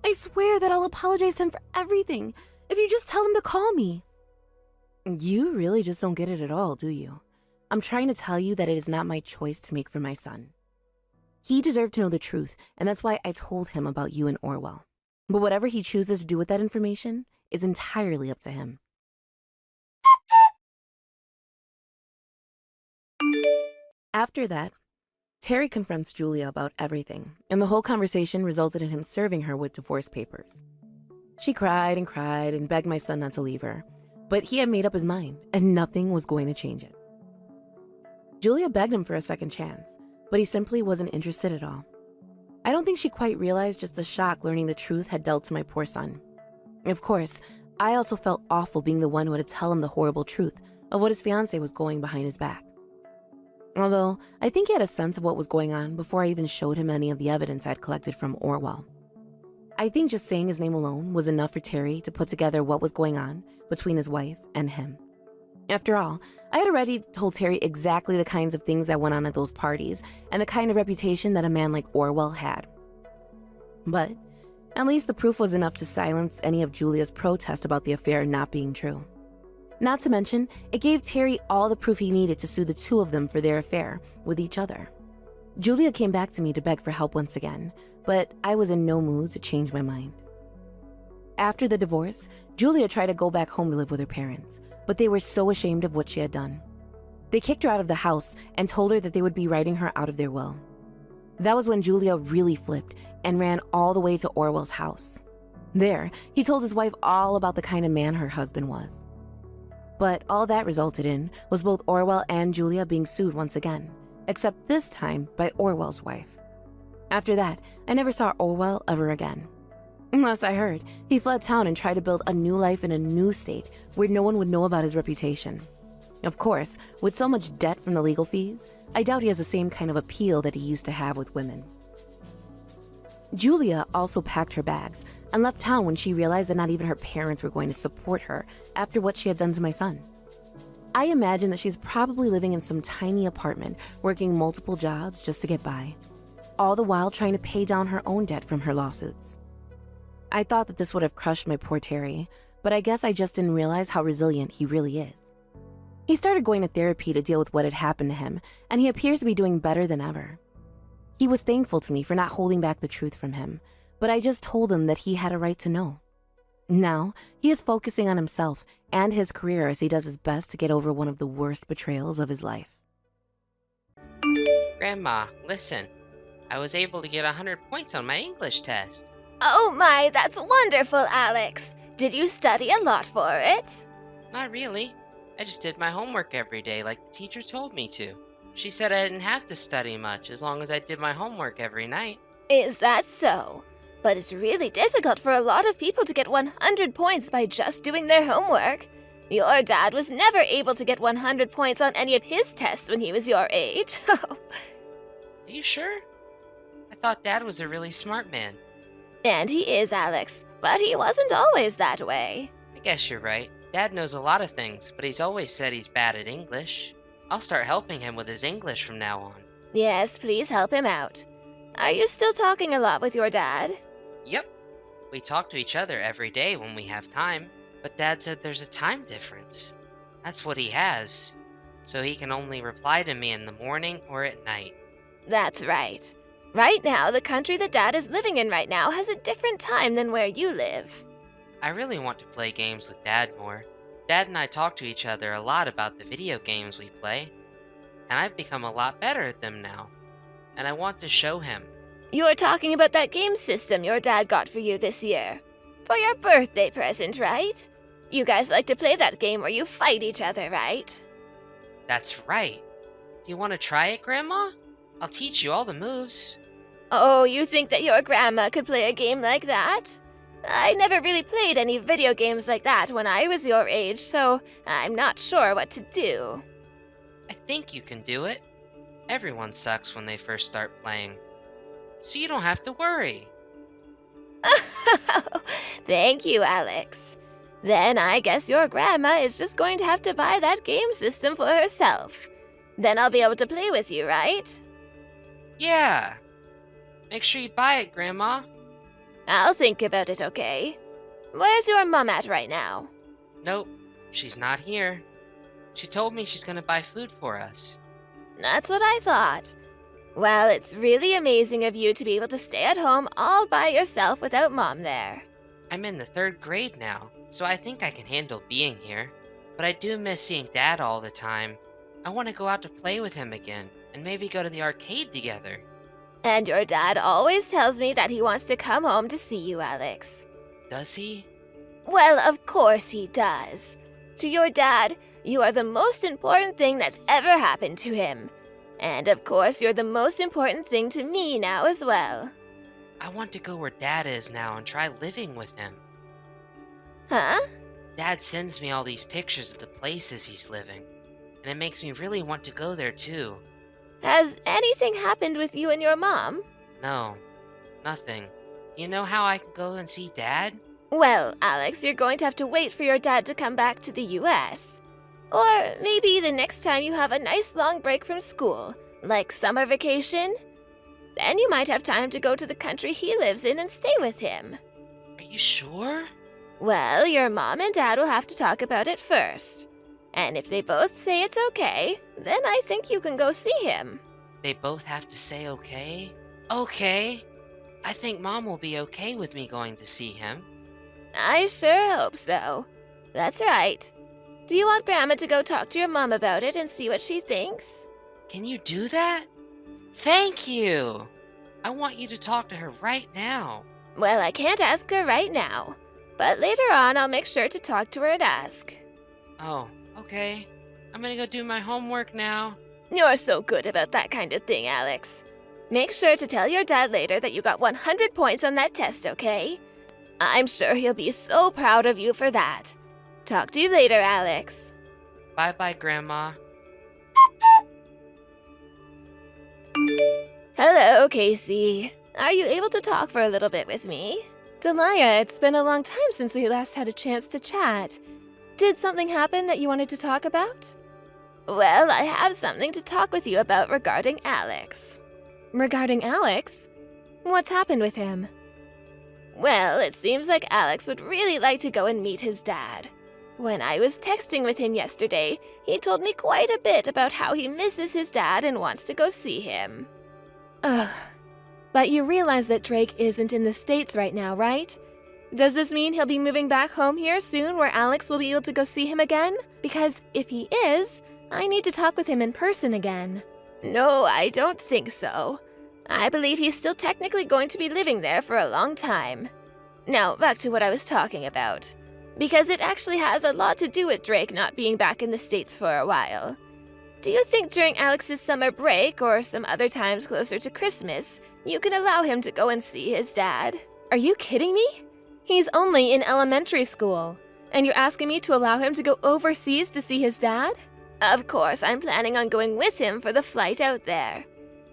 C: I swear that I'll apologize to him for everything if you just tell him to call me. You really just don't get it at all, do you? I'm trying to tell you that it is not my choice to make for my son. He deserved to know the truth, and that's why I told him about you and Orwell. But whatever he chooses to do with that information is entirely up to him. After that, Terry confronts Julia about everything, and the whole conversation resulted in him serving her with divorce papers. She cried and begged my son not to leave her, but he had made up his mind, and nothing was going to change it. Julia begged him for a second chance, but he simply wasn't interested at all. I don't think she quite realized just the shock learning the truth had dealt to my poor son. Of course, I also felt awful being the one who had to tell him the horrible truth of what his fiancée was going behind his back. Although, I think he had a sense of what was going on before I even showed him any of the evidence I'd collected from Orwell. I think just saying his name alone was enough for Terry to put together what was going on between his wife and him. After all, I had already told Terry exactly the kinds of things that went on at those parties and the kind of reputation that a man like Orwell had. But at least the proof was enough to silence any of Julia's protest about the affair not being true. Not to mention, it gave Terry all the proof he needed to sue the two of them for their affair with each other. Julia came back to me to beg for help once again, but I was in no mood to change my mind. After the divorce, Julia tried to go back home to live with her parents, but they were so ashamed of what she had done. They kicked her out of the house and told her that they would be writing her out of their will. That was when Julia really flipped and ran all the way to Orwell's house. There, he told his wife all about the kind of man her husband was. But all that resulted in was both Orwell and Julia being sued once again, except this time by Orwell's wife. After that, I never saw Orwell ever again. Unless I heard, he fled town and tried to build a new life in a new state where no one would know about his reputation. Of course, with so much debt from the legal fees, I doubt he has the same kind of appeal that he used to have with women. Julia also packed her bags and left town when she realized that not even her parents were going to support her after what she had done to my son. I imagine that she's probably living in some tiny apartment, working multiple jobs just to get by, all the while trying to pay down her own debt from her lawsuits. I thought that this would have crushed my poor Terry, but I guess I just didn't realize how resilient he really is. He started going to therapy to deal with what had happened to him, and he appears to be doing better than ever. He was thankful to me for not holding back the truth from him, but I just told him that he had a right to know. Now, he is focusing on himself and his career as he does his best to get over one of the worst betrayals of his life.
D: Grandma, listen. I was able to get 100 points on my English test.
E: Oh my, that's wonderful, Alex. Did you study a lot for it?
D: Not really. I just did my homework every day like the teacher told me to. She said I didn't have to study much as long as I did my homework every night.
E: Is that so? But it's really difficult for a lot of people to get 100 points by just doing their homework. Your dad was never able to get 100 points on any of his tests when he was your age.
D: Are you sure? I thought Dad was a really smart man.
E: And he is, Alex, but he wasn't always that way.
D: I guess you're right. Dad knows a lot of things, but he's always said he's bad at English. I'll start helping him with his English from now on.
E: Yes, please help him out. Are you still talking a lot with your dad?
D: Yep. We talk to each other every day when we have time, but Dad said there's a time difference. That's what he has. So he can only reply to me in the morning or at night.
E: That's right. Right now, the country that Dad is living in right now has a different time than where you live.
D: I really want to play games with Dad more. Dad and I talk to each other a lot about the video games we play, and I've become a lot better at them now, and I want to show him.
E: You're talking about that game system your dad got for you this year. For your birthday present, right? You guys like to play that game where you fight each other, right?
D: That's right. Do you want to try it, Grandma? I'll teach you all the moves.
E: Oh, you think that your grandma could play a game like that? I never really played any video games like that when I was your age, so I'm not sure what to do.
D: I think you can do it. Everyone sucks when they first start playing. So you don't have to worry.
E: Thank you, Alex. Then I guess your grandma is just going to have to buy that game system for herself. Then I'll be able to play with you, right?
D: Yeah. Make sure you buy it, Grandma.
E: I'll think about it, okay? Where's your mom at right now?
D: Nope, she's not here. She told me she's gonna buy food for us.
E: That's what I thought. Well, it's really amazing of you to be able to stay at home all by yourself without Mom there.
D: I'm in the 3rd grade now, so I think I can handle being here. But I do miss seeing Dad all the time. I want to go out to play with him again, and maybe go to the arcade together.
E: And your dad always tells me that he wants to come home to see you, Alex.
D: Does he?
E: Well, of course he does. To your dad, you are the most important thing that's ever happened to him. And of course, you're the most important thing to me now as well.
D: I want to go where Dad is now and try living with him.
E: Huh?
D: Dad sends me all these pictures of the places he's living, and it makes me really want to go there too.
E: Has anything happened with you and your mom?
D: No, nothing. You know how I can go and see Dad?
E: Well, Alex, you're going to have to wait for your dad to come back to the US. Or maybe the next time you have a nice long break from school, like summer vacation. Then you might have time to go to the country he lives in and stay with him.
D: Are you sure?
E: Well, your mom and dad will have to talk about it first. And if they both say it's okay, then I think you can go see him.
D: They both have to say okay? Okay. I think Mom will be okay with me going to see him.
E: I sure hope so. That's right. Do you want Grandma to go talk to your mom about it and see what she thinks?
D: Can you do that? Thank you! I want you to talk to her right now.
E: Well, I can't ask her right now. But later on, I'll make sure to talk to her and ask.
D: Oh, okay. I'm gonna go do my homework now.
E: You're so good about that kind of thing, Alex. Make sure to tell your dad later that you got 100 points on that test, okay? I'm sure he'll be so proud of you for that. Talk to you later, Alex.
D: Bye-bye, Grandma.
E: Hello, Casey. Are you able to talk for a little bit with me? Delia, it's been a long time since we last had a chance to chat. Did something happen that you wanted to talk about? Well, I have something to talk with you about regarding Alex. Regarding Alex? What's happened with him? Well, it seems like Alex would really like to go and meet his dad. When I was texting with him yesterday, he told me quite a bit about how he misses his dad and wants to go see him. Ugh. But you realize that Drake isn't in the States right now, right? Does this mean he'll be moving back home here soon where Alex will be able to go see him again? Because if he is, I need to talk with him in person again. No, I don't think so. I believe he's still technically going to be living there for a long time. Now, back to what I was talking about. Because it actually has a lot to do with Drake not being back in the States for a while. Do you think during Alex's summer break or some other times closer to Christmas, you can allow him to go and see his dad? Are you kidding me? He's only in elementary school, and you're asking me to allow him to go overseas to see his dad? Of course, I'm planning on going with him for the flight out there.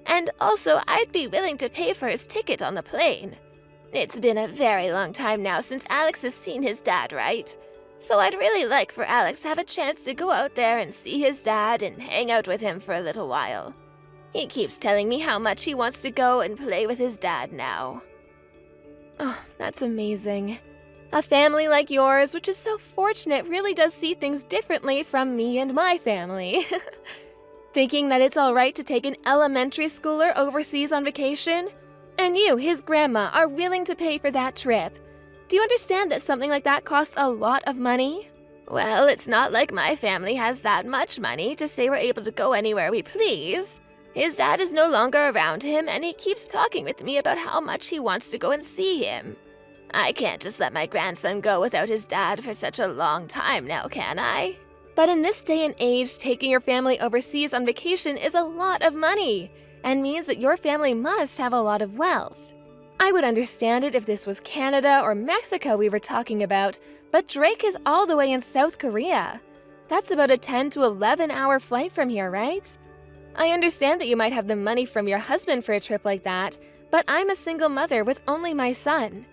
E: And also, I'd be willing to pay for his ticket on the plane. It's been a very long time now since Alex has seen his dad, right? So I'd really like for Alex to have a chance to go out there and see his dad and hang out with him for a little while. He keeps telling me how much he wants to go and play with his dad now. Oh, that's amazing. A family like yours, which is so fortunate, really does see things differently from me and my family. Thinking that it's all right to take an elementary schooler overseas on vacation? And you, his grandma, are willing to pay for that trip. Do you understand that something like that costs a lot of money? Well, it's not like my family has that much money to say we're able to go anywhere we please. His dad is no longer around him, and he keeps talking with me about how much he wants to go and see him. I can't just let my grandson go without his dad for such a long time now, can I? But in this day and age, taking your family overseas on vacation is a lot of money. and means that your family must have a lot of wealth. I would understand it if this was Canada or Mexico we were talking about, but Drake is all the way in South Korea. That's about a 10 to 11 hour flight from here, right? I understand that you might have the money from your husband for a trip like that, but I'm a single mother with only my son.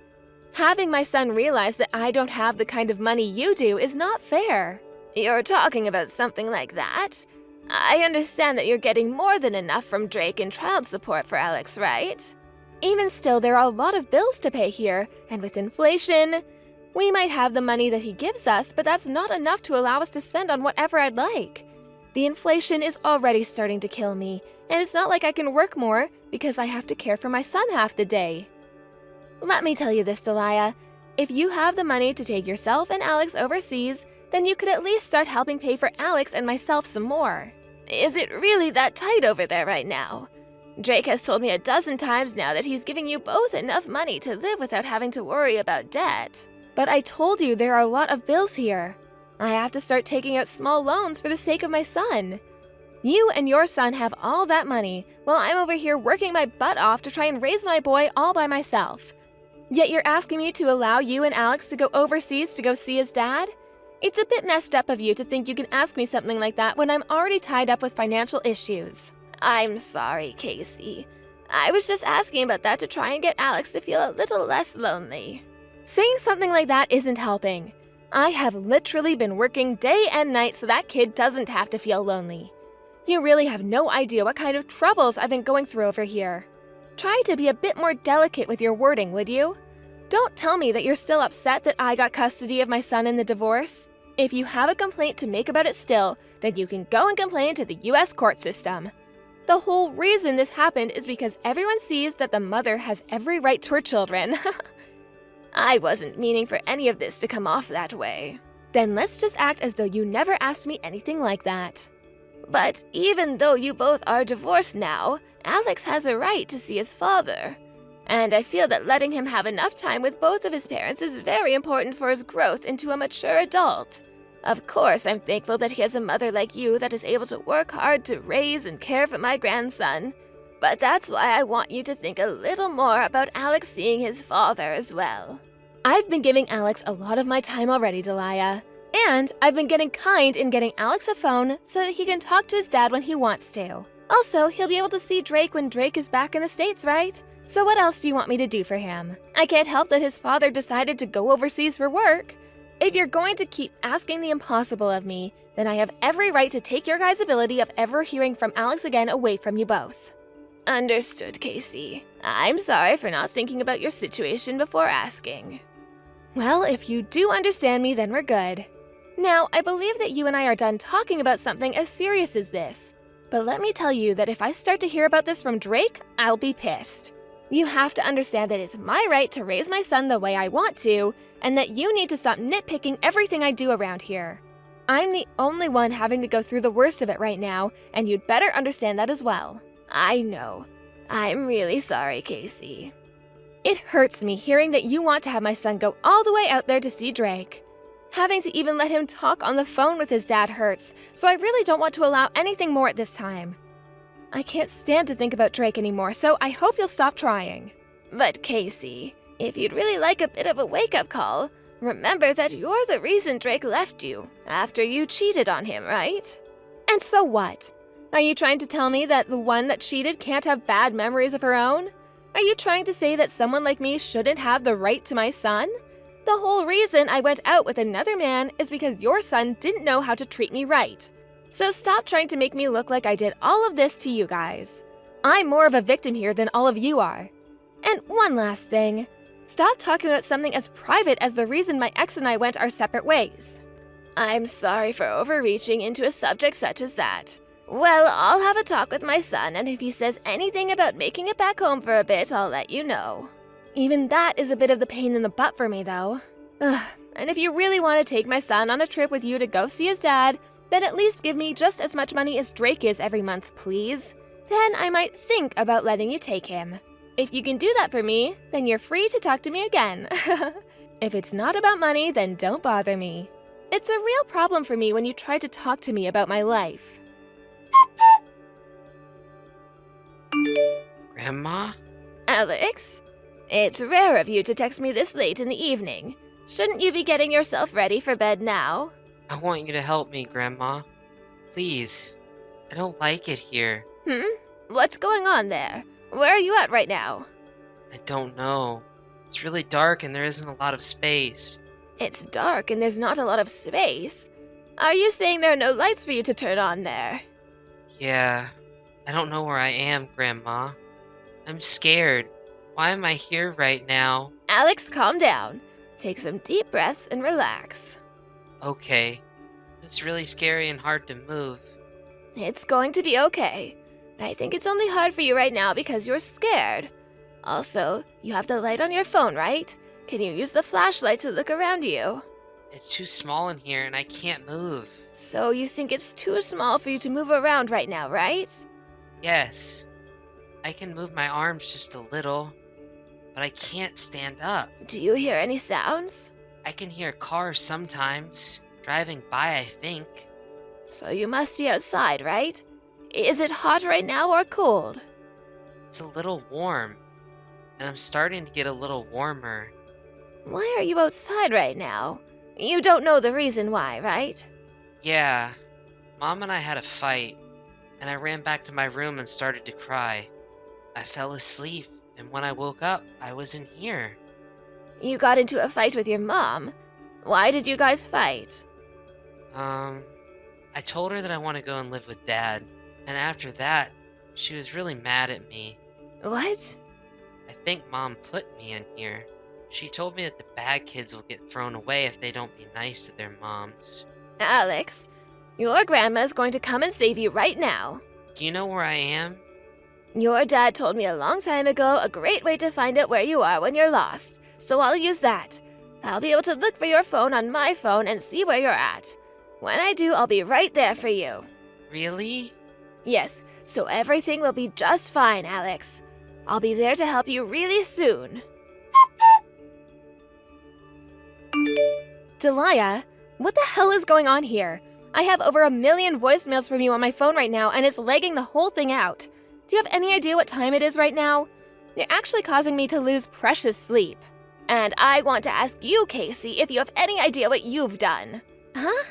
E: Having my son realize that I don't have the kind of money you do is not fair. You're talking about something like that? I understand that you're getting more than enough from Drake in child support for Alex, right? Even still, there are a lot of bills to pay here, and with inflation, we might have the money that he gives us, but that's not enough to allow us to spend on whatever I'd like. The inflation is already starting to kill me, and it's not like I can work more because I have to care for my son half the day. Let me tell you this, Delia. If you have the money to take yourself and Alex overseas, then you could at least start helping pay for Alex and myself some more. Is it really that tight over there right now? Drake has told me a dozen times now that he's giving you both enough money to live without having to worry about debt. But I told you there are a lot of bills here. I have to start taking out small loans for the sake of my son. You and your son have all that money, while I'm over here working my butt off to try and raise my boy all by myself. Yet you're asking me to allow you and Alex to go overseas to go see his dad? It's a bit messed up of you to think you can ask me something like that when I'm already tied up with financial issues. I'm sorry, Casey. I was just asking about that to try and get Alex to feel a little less lonely. Saying something like that isn't helping. I have literally been working day and night so that kid doesn't have to feel lonely. You really have no idea what kind of troubles I've been going through over here. Try to be a bit more delicate with your wording, would you? Don't tell me that you're still upset that I got custody of my son in the divorce. If you have a complaint to make about it still, then you can go and complain to the US court system. The whole reason this happened is because everyone sees that the mother has every right to her children. I wasn't meaning for any of this to come off that way. Then let's just act as though you never asked me anything like that. But even though you both are divorced now, Alex has a right to see his father. And I feel that letting him have enough time with both of his parents is very important for his growth into a mature adult. Of course, I'm thankful that he has a mother like you that is able to work hard to raise and care for my grandson. But that's why I want you to think a little more about Alex seeing his father as well. I've been giving Alex a lot of my time already, Delia. And I've been getting kind in getting Alex a phone so that he can talk to his dad when he wants to. Also, he'll be able to see Drake when Drake is back in the States, right? So what else do you want me to do for him? I can't help that his father decided to go overseas for work. If you're going to keep asking the impossible of me, then I have every right to take your guys' ability of ever hearing from Alex again away from you both. Understood, Casey. I'm sorry for not thinking about your situation before asking. Well, if you do understand me, then we're good. Now, I believe that you and I are done talking about something as serious as this. But let me tell you that if I start to hear about this from Drake, I'll be pissed. You have to understand that it's my right to raise my son the way I want to, and that you need to stop nitpicking everything I do around here. I'm the only one having to go through the worst of it right now, and you'd better understand that as well. I know. I'm really sorry, Casey. It hurts me hearing that you want to have my son go all the way out there to see Drake. Having to even let him talk on the phone with his dad hurts, so I really don't want to allow anything more at this time. I can't stand to think about Drake anymore, so I hope you'll stop trying. But Casey, if you'd really like a bit of a wake-up call, remember that you're the reason Drake left you, after you cheated on him, right? And so what? Are you trying to tell me that the one that cheated can't have bad memories of her own? Are you trying to say that someone like me shouldn't have the right to my son? The whole reason I went out with another man is because your son didn't know how to treat me right. So stop trying to make me look like I did all of this to you guys. I'm more of a victim here than all of you are. And one last thing. Stop talking about something as private as the reason my ex and I went our separate ways. I'm sorry for overreaching into a subject such as that. Well, I'll have a talk with my son, and if he says anything about making it back home for a bit, I'll let you know. Even that is a bit of the pain in the butt for me, though. Ugh. And if you really want to take my son on a trip with you to go see his dad, then at least give me just as much money as Drake is every month, please. Then I might think about letting you take him. If you can do that for me, then you're free to talk to me again. If it's not about money, then don't bother me. It's a real problem for me when you try to talk to me about my life.
D: Grandma?
E: Alex? It's rare of you to text me this late in the evening. Shouldn't you be getting yourself ready for bed now?
D: I want you to help me, Grandma. Please. I don't like it here.
E: What's going on there? Where are you at right now?
D: I don't know. It's really dark and there isn't a lot of space.
E: It's dark and there's not a lot of space. Are you saying there are no lights for you to turn on there?
D: Yeah. I don't know where I am, Grandma. I'm scared. Why am I here right now?
E: Alex, calm down. Take some deep breaths and relax.
D: Okay. It's really scary and hard to move.
E: It's going to be okay. I think it's only hard for you right now because you're scared. Also, you have the light on your phone, right? Can you use the flashlight to look around you?
D: It's too small in here and I can't move.
E: So you think it's too small for you to move around right now, right?
D: Yes. I can move my arms just a little, but I can't stand up.
E: Do you hear any sounds?
D: I can hear cars sometimes, driving by, I think.
E: So you must be outside, right? Is it hot right now or cold?
D: It's a little warm, and I'm starting to get a little warmer.
E: Why are you outside right now? You don't know the reason why, right?
D: Yeah, Mom and I had a fight, and I ran back to my room and started to cry. I fell asleep, and when I woke up, I was in here.
E: You got into a fight with your mom. Why did you guys fight?
D: I told her that I want to go and live with Dad, and after that, she was really mad at me.
E: What?
D: I think Mom put me in here. She told me that the bad kids will get thrown away if they don't be nice to their moms.
E: Alex, your grandma is going to come and save you right now.
D: Do you know where I am?
E: Your dad told me a long time ago a great way to find out where you are when you're lost, so I'll use that. I'll be able to look for your phone on my phone and see where you're at. When I do, I'll be right there for you.
D: Really?
E: Yes, so everything will be just fine, Alex. I'll be there to help you really soon.
F: Delia, what the hell is going on here? I have over 1 million voicemails from you on my phone right now, and it's lagging the whole thing out. Do you have any idea what time it is right now? You're actually causing me to lose precious sleep.
E: And I want to ask you, Casey, if you have any idea what you've done.
F: Huh?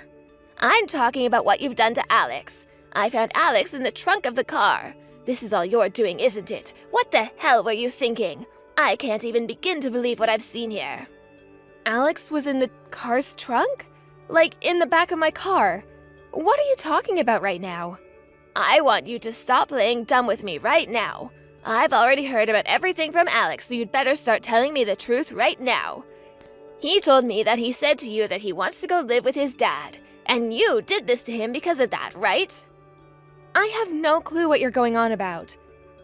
E: I'm talking about what you've done to Alex. I found Alex in the trunk of the car. This is all you're doing, isn't it? What the hell were you thinking? I can't even begin to believe what I've seen here.
F: Alex was in the car's trunk? Like, in the back of my car. What are you talking about right now?
E: I want you to stop playing dumb with me right now. I've already heard about everything from Alex, so you'd better start telling me the truth right now. He told me that he said to you that he wants to go live with his dad, and you did this to him because of that, right?
F: I have no clue what you're going on about.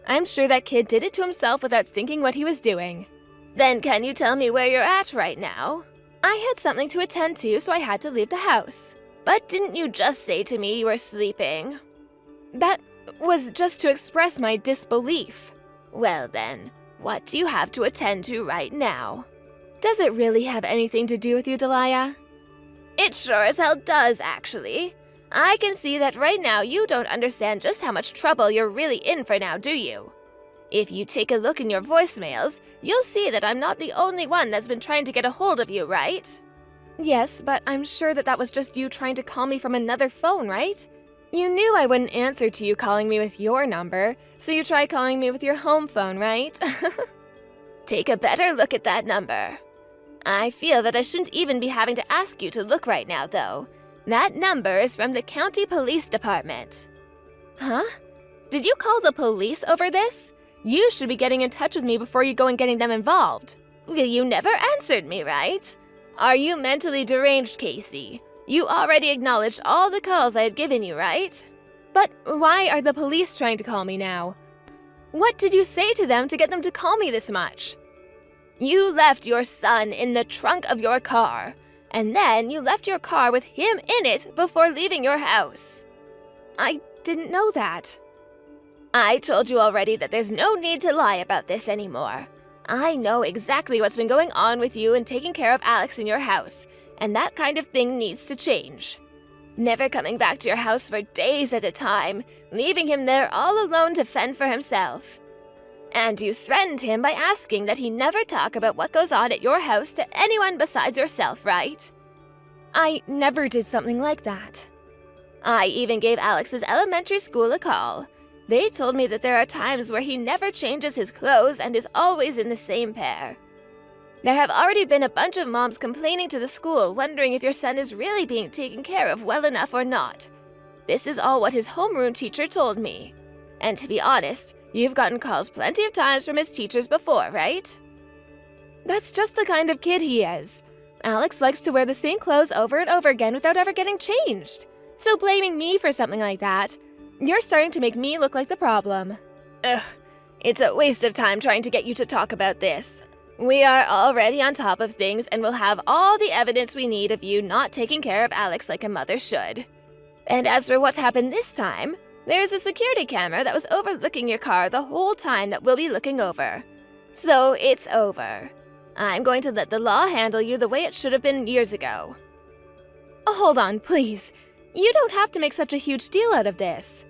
F: I'm sure that kid did it to himself without thinking what he was doing.
E: Then can you tell me where you're at right now?
F: I had something to attend to, so I had to leave the house.
E: But didn't you just say to me you were sleeping?
F: That was just to express my disbelief.
E: Well then, what do you have to attend to right now?
F: Does it really have anything to do with you, Delia?
E: It sure as hell does, actually. I can see that right now you don't understand just how much trouble you're really in for now, do you? If you take a look in your voicemails, you'll see that I'm not the only one that's been trying to get a hold of you, right?
F: Yes, but I'm sure that was just you trying to call me from another phone, right? You knew I wouldn't answer to you calling me with your number, so you tried calling me with your home phone, right?
E: Take a better look at that number. I feel that I shouldn't even be having to ask you to look right now, though. That number is from the county police department.
F: Huh? Did you call the police over this? You should be getting in touch with me before you go and getting them involved.
E: You never answered me, right? Are you mentally deranged, Casey? You already acknowledged all the calls I had given you, right?
F: But why are the police trying to call me now? What did you say to them to get them to call me this much?
E: You left your son in the trunk of your car, and then you left your car with him in it before leaving your house.
F: I didn't know that.
E: I told you already that there's no need to lie about this anymore. I know exactly what's been going on with you and taking care of Alex in your house, and that kind of thing needs to change. Never coming back to your house for days at a time, leaving him there all alone to fend for himself. And you threatened him by asking that he never talk about what goes on at your house to anyone besides yourself, right?
F: I never did something like that.
E: I even gave Alex's elementary school a call. They told me that there are times where he never changes his clothes and is always in the same pair. There have already been a bunch of moms complaining to the school, wondering if your son is really being taken care of well enough or not. This is all what his homeroom teacher told me. And to be honest, you've gotten calls plenty of times from his teachers before, right?
F: That's just the kind of kid he is. Alex likes to wear the same clothes over and over again without ever getting changed. So blaming me for something like that, you're starting to make me look like the problem.
E: Ugh, it's a waste of time trying to get you to talk about this. We are already on top of things and will have all the evidence we need of you not taking care of Alex like a mother should. And as for what's happened this time, there's a security camera that was overlooking your car the whole time that we'll be looking over. So it's over. I'm going to let the law handle you the way it should have been years ago.
F: Oh, hold on, please. You don't have to make such a huge deal out of this.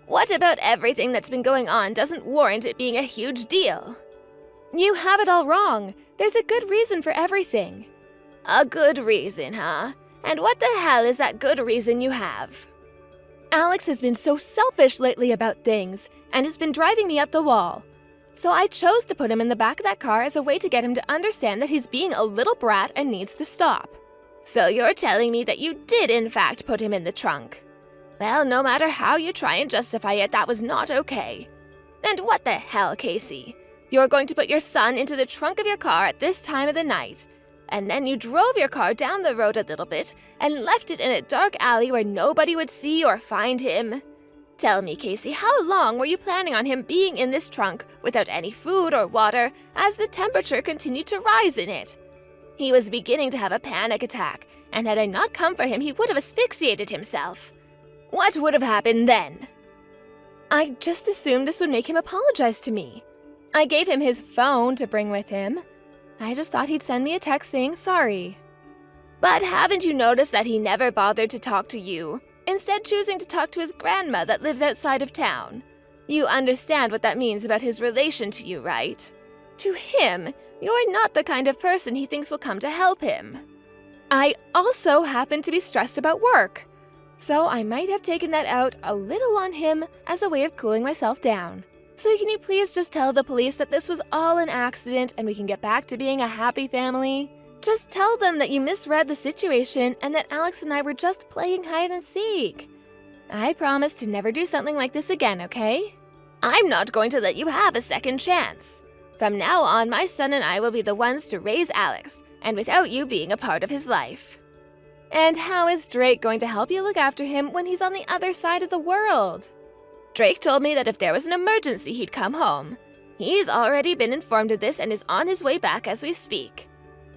E: What about everything that's been going on doesn't warrant it being a huge deal?
F: You have it all wrong. There's a good reason for everything.
E: A good reason, huh? And what the hell is that good reason you have?
F: Alex has been so selfish lately about things, and it's been driving me up the wall. So I chose to put him in the back of that car as a way to get him to understand that he's being a little brat and needs to stop.
E: So you're telling me that you did in fact put him in the trunk? Well, no matter how you try and justify it, that was not okay. And what the hell, Casey? You're going to put your son into the trunk of your car at this time of the night, and then you drove your car down the road a little bit and left it in a dark alley where nobody would see or find him. Tell me, Casey, how long were you planning on him being in this trunk without any food or water as the temperature continued to rise in it? He was beginning to have a panic attack, and had I not come for him, he would have asphyxiated himself. What would have happened then?
F: I just assumed this would make him apologize to me. I gave him his phone to bring with him. I just thought he'd send me a text saying sorry.
E: But haven't you noticed that he never bothered to talk to you, instead choosing to talk to his grandma that lives outside of town? You understand what that means about his relation to you, right? To him, you're not the kind of person he thinks will come to help him.
F: I also happen to be stressed about work, so I might have taken that out a little on him as a way of cooling myself down. So can you please just tell the police that this was all an accident and we can get back to being a happy family? Just tell them that you misread the situation and that Alex and I were just playing hide and seek. I promise to never do something like this again, okay?
E: I'm not going to let you have a second chance. From now on, my son and I will be the ones to raise Alex, and without you being a part of his life.
F: And how is Drake going to help you look after him when he's on the other side of the world?
E: Drake told me that if there was an emergency, he'd come home. He's already been informed of this and is on his way back as we speak.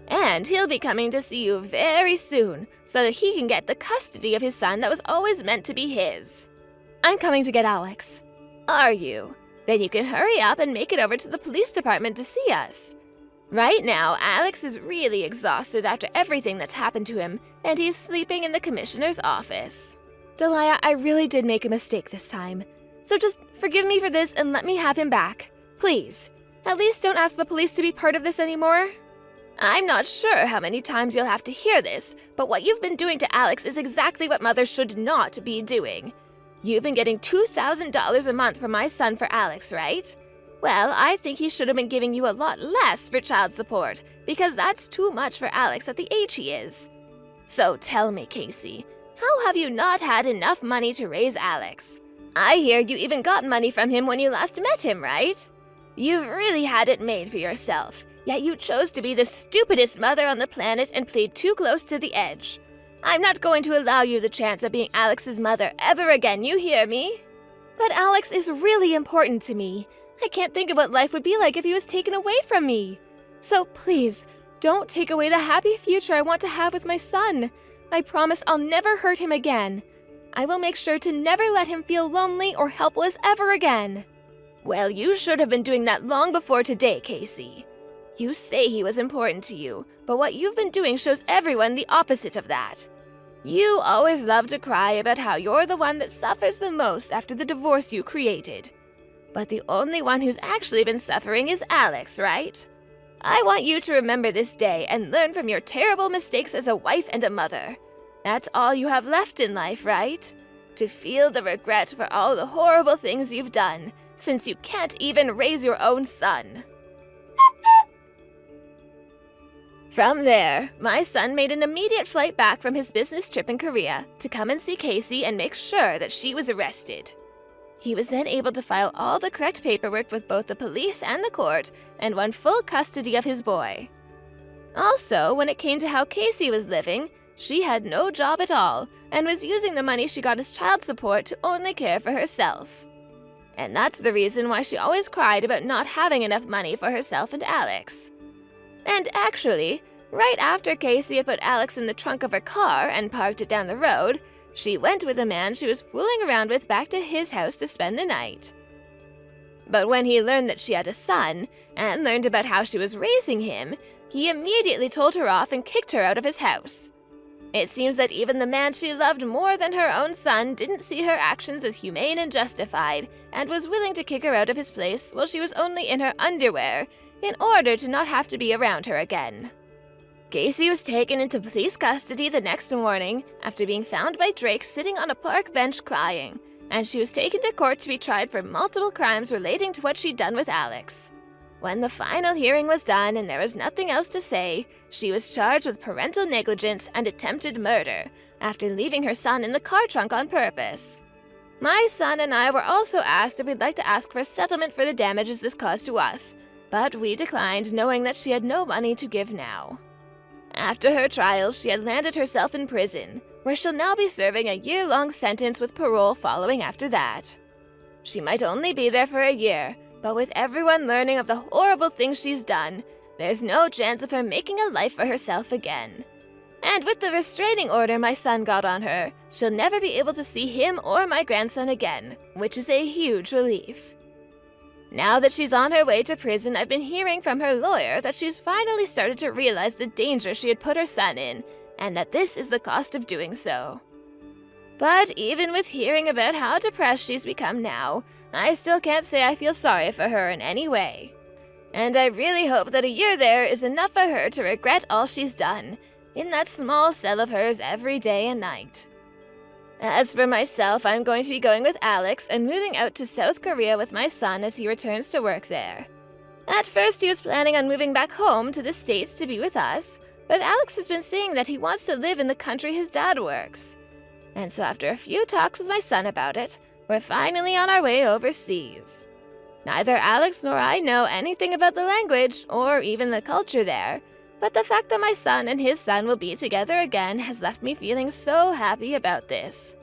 E: And he'll be coming to see you very soon, so that he can get the custody of his son that was always meant to be his.
F: I'm coming to get Alex.
E: Are you? Then you can hurry up and make it over to the police department to see us. Right now, Alex is really exhausted after everything that's happened to him, and he's sleeping in the commissioner's office.
F: Delia, I really did make a mistake this time. So just forgive me for this and let me have him back. Please. At least don't ask the police to be part of this anymore.
E: I'm not sure how many times you'll have to hear this, but what you've been doing to Alex is exactly what mothers should not be doing. You've been getting $2,000 a month from my son for Alex, right? Well, I think he should have been giving you a lot less for child support, because that's too much for Alex at the age he is. So tell me, Casey, how have you not had enough money to raise Alex? I hear you even got money from him when you last met him, right? You've really had it made for yourself, yet you chose to be the stupidest mother on the planet and played too close to the edge. I'm not going to allow you the chance of being Alex's mother ever again, you hear me?
F: But Alex is really important to me. I can't think of what life would be like if he was taken away from me. So please, don't take away the happy future I want to have with my son. I promise I'll never hurt him again. I will make sure to never let him feel lonely or helpless ever again.
E: Well, you should have been doing that long before today, Casey. You say he was important to you, but what you've been doing shows everyone the opposite of that. You always love to cry about how you're the one that suffers the most after the divorce you created. But the only one who's actually been suffering is Alex, right? I want you to remember this day and learn from your terrible mistakes as a wife and a mother. That's all you have left in life, right? To feel the regret for all the horrible things you've done, since you can't even raise your own son. From there, my son made an immediate flight back from his business trip in Korea to come and see Casey and make sure that she was arrested. He was then able to file all the correct paperwork with both the police and the court and won full custody of his boy. Also, when it came to how Casey was living, she had no job at all and was using the money she got as child support to only care for herself. And that's the reason why she always cried about not having enough money for herself and Alex. And actually, right after Casey had put Alex in the trunk of her car and parked it down the road, she went with a man she was fooling around with back to his house to spend the night. But when he learned that she had a son, and learned about how she was raising him, he immediately told her off and kicked her out of his house. It seems that even the man she loved more than her own son didn't see her actions as humane and justified, and was willing to kick her out of his place while she was only in her underwear, in order to not have to be around her again. Casey was taken into police custody the next morning after being found by Drake sitting on a park bench crying, and she was taken to court to be tried for multiple crimes relating to what she'd done with Alex. When the final hearing was done and there was nothing else to say, she was charged with parental negligence and attempted murder after leaving her son in the car trunk on purpose. My son and I were also asked if we'd like to ask for a settlement for the damages this caused to us, but we declined, knowing that she had no money to give now. After her trial, she had landed herself in prison, where she'll now be serving a year-long sentence with parole following after that. She might only be there for a year, but with everyone learning of the horrible things she's done, there's no chance of her making a life for herself again. And with the restraining order my son got on her, she'll never be able to see him or my grandson again, which is a huge relief. Now that she's on her way to prison, I've been hearing from her lawyer that she's finally started to realize the danger she had put her son in, and that this is the cost of doing so. But even with hearing about how depressed she's become now, I still can't say I feel sorry for her in any way. And I really hope that a year there is enough for her to regret all she's done, in that small cell of hers every day and night. As for myself, I'm going to be going with Alex and moving out to South Korea with my son as he returns to work there. At first, he was planning on moving back home to the States to be with us, but Alex has been saying that he wants to live in the country his dad works. And so after a few talks with my son about it, we're finally on our way overseas. Neither Alex nor I know anything about the language or even the culture there, but the fact that my son and his son will be together again has left me feeling so happy about this.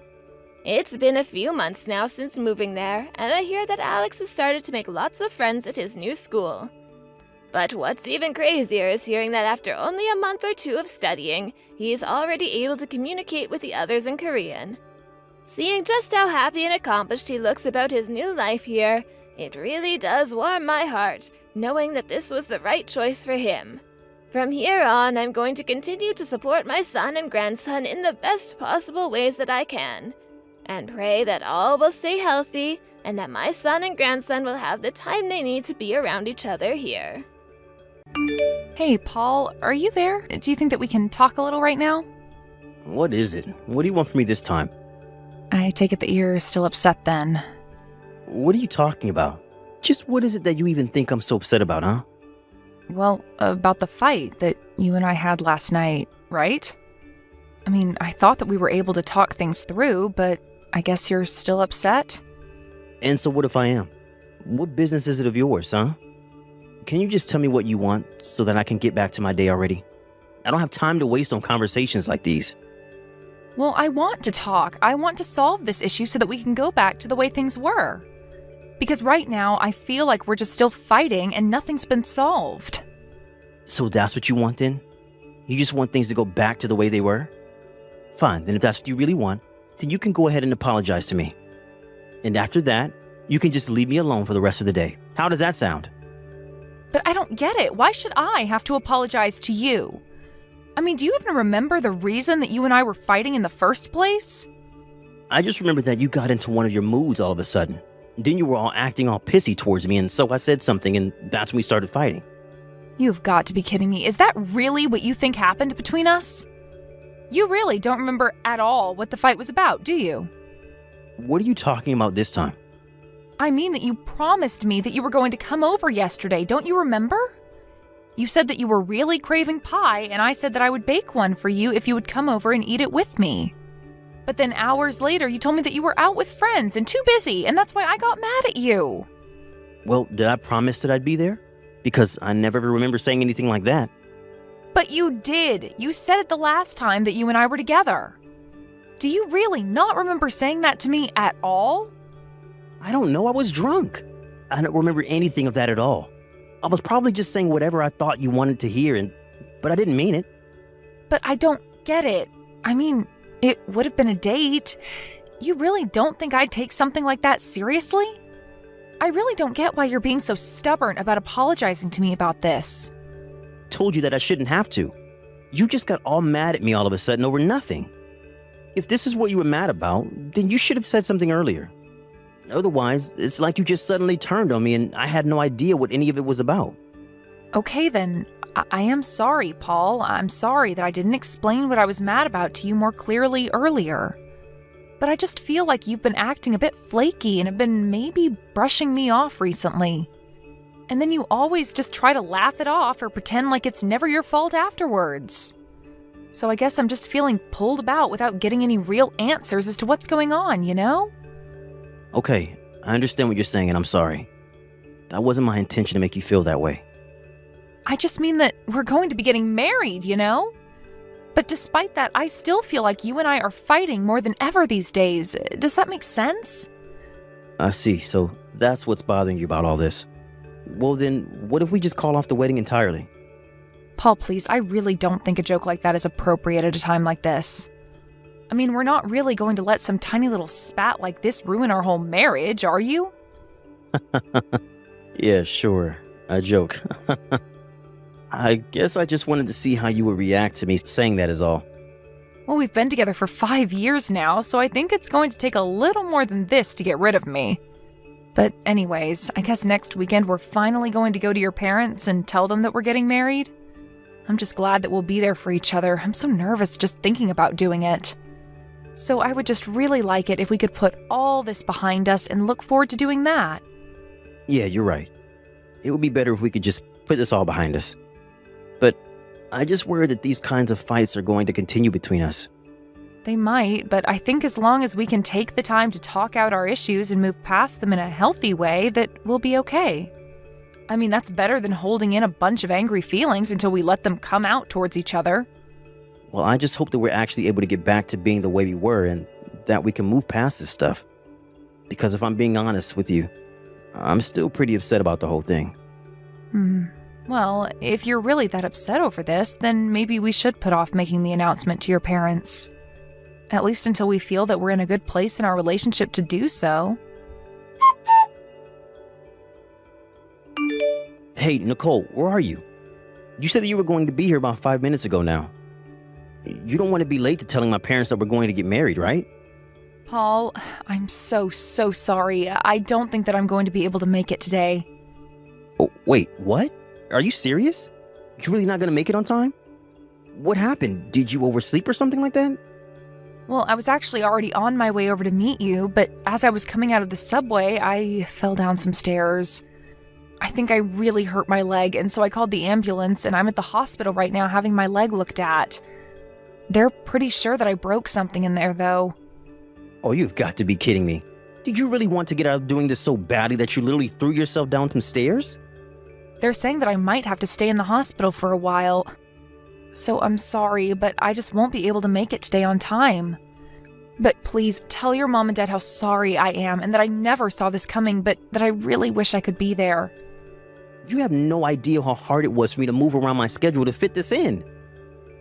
E: It's been a few months now since moving there, and I hear that Alex has started to make lots of friends at his new school. But what's even crazier is hearing that after only a month or two of studying, he's already able to communicate with the others in Korean. Seeing just how happy and accomplished he looks about his new life here, it really does warm my heart, knowing that this was the right choice for him. From here on, I'm going to continue to support my son and grandson in the best possible ways that I can, and pray that all will stay healthy and that my son and grandson will have the time they need to be around each other here.
B: Hey, Paul, are you there? Do you think that we can talk a little right now?
A: What is it? What do you want from me this time?
B: I take it that you're still upset then.
A: What are you talking about? Just what is it that you even think I'm so upset about, huh?
B: Well, about the fight that you and I had last night, right? I mean, I thought that we were able to talk things through, but I guess you're still upset?
A: And so what if I am? What business is it of yours, huh? Can you just tell me what you want so that I can get back to my day already? I don't have time to waste on conversations like these.
B: Well, I want to talk. I want to solve this issue so that we can go back to the way things were. Because right now, I feel like we're just still fighting and nothing's been solved.
A: So that's what you want then? You just want things to go back to the way they were? Fine, then if that's what you really want, then you can go ahead and apologize to me. And after that, you can just leave me alone for the rest of the day. How does that sound?
B: But I don't get it. Why should I have to apologize to you? I mean, do you even remember the reason that you and I were fighting in the first place?
A: I just remembered that you got into one of your moods all of a sudden. Then you were all acting all pissy towards me, and so I said something, and that's when we started fighting.
B: You've got to be kidding me. Is that really what you think happened between us? You really don't remember at all what the fight was about, do you?
A: What are you talking about this time?
B: I mean that you promised me that you were going to come over yesterday, don't you remember? You said that you were really craving pie, and I said that I would bake one for you if you would come over and eat it with me. But then hours later, you told me that you were out with friends and too busy, and that's why I got mad at you.
A: Well, did I promise that I'd be there? Because I never remember saying anything like that.
B: But you did. You said it the last time that you and I were together. Do you really not remember saying that to me at all?
A: I don't know, I was drunk. I don't remember anything of that at all. I was probably just saying whatever I thought you wanted to hear, but I didn't mean it.
B: But I don't get it. I mean, it would have been a date. You really don't think I'd take something like that seriously? I really don't get why you're being so stubborn about apologizing to me about this.
A: Told you that I shouldn't have to. You just got all mad at me all of a sudden over nothing. If this is what you were mad about, then you should have said something earlier. Otherwise, it's like you just suddenly turned on me and I had no idea what any of it was about.
B: Okay then, I am sorry, Paul. I'm sorry that I didn't explain what I was mad about to you more clearly earlier. But I just feel like you've been acting a bit flaky and have been maybe brushing me off recently. And then you always just try to laugh it off or pretend like it's never your fault afterwards. So I guess I'm just feeling pulled about without getting any real answers as to what's going on, you know?
A: Okay, I understand what you're saying and I'm sorry. That wasn't my intention to make you feel that way.
B: I just mean that we're going to be getting married, you know? But despite that, I still feel like you and I are fighting more than ever these days. Does that make sense?
A: I see, so that's what's bothering you about all this. Well then, what if we just call off the wedding entirely?
B: Paul, please, I really don't think a joke like that is appropriate at a time like this. I mean, we're not really going to let some tiny little spat like this ruin our whole marriage, are you?
A: Yeah, sure. A joke. I guess I just wanted to see how you would react to me saying that is all.
B: Well, we've been together for 5 years now, so I think it's going to take a little more than this to get rid of me. But anyways, I guess next weekend we're finally going to go to your parents and tell them that we're getting married. I'm just glad that we'll be there for each other. I'm so nervous just thinking about doing it. So I would just really like it if we could put all this behind us and look forward to doing that.
A: Yeah, you're right. It would be better if we could just put this all behind us. But I just worry that these kinds of fights are going to continue between us.
B: They might, but I think as long as we can take the time to talk out our issues and move past them in a healthy way, that we'll be okay. I mean, that's better than holding in a bunch of angry feelings until we let them come out towards each other.
A: Well, I just hope that we're actually able to get back to being the way we were and that we can move past this stuff. Because if I'm being honest with you, I'm still pretty upset about the whole thing.
B: Well, if you're really that upset over this, then maybe we should put off making the announcement to your parents. At least until we feel that we're in a good place in our relationship to do so.
A: Hey, Nicole, where are you? You said that you were going to be here about 5 minutes ago now. You don't want to be late to telling my parents that we're going to get married, right?
B: Paul, I'm so sorry. I don't think that I'm going to be able to make it today.
A: Oh, wait, what? Are you serious? You're really not going to make it on time? What happened? Did you oversleep or something like that?
B: Well, I was actually already on my way over to meet you, but as I was coming out of the subway, I fell down some stairs. I think I really hurt my leg, and so I called the ambulance, and I'm at the hospital right now having my leg looked at. They're pretty sure that I broke something in there, though.
A: Oh, you've got to be kidding me. Did you really want to get out of doing this so badly that you literally threw yourself down some stairs?
B: They're saying that I might have to stay in the hospital for a while. So I'm sorry, but I just won't be able to make it today on time. But please, tell your mom and dad how sorry I am and that I never saw this coming, but that I really wish I could be there.
A: You have no idea how hard it was for me to move around my schedule to fit this in.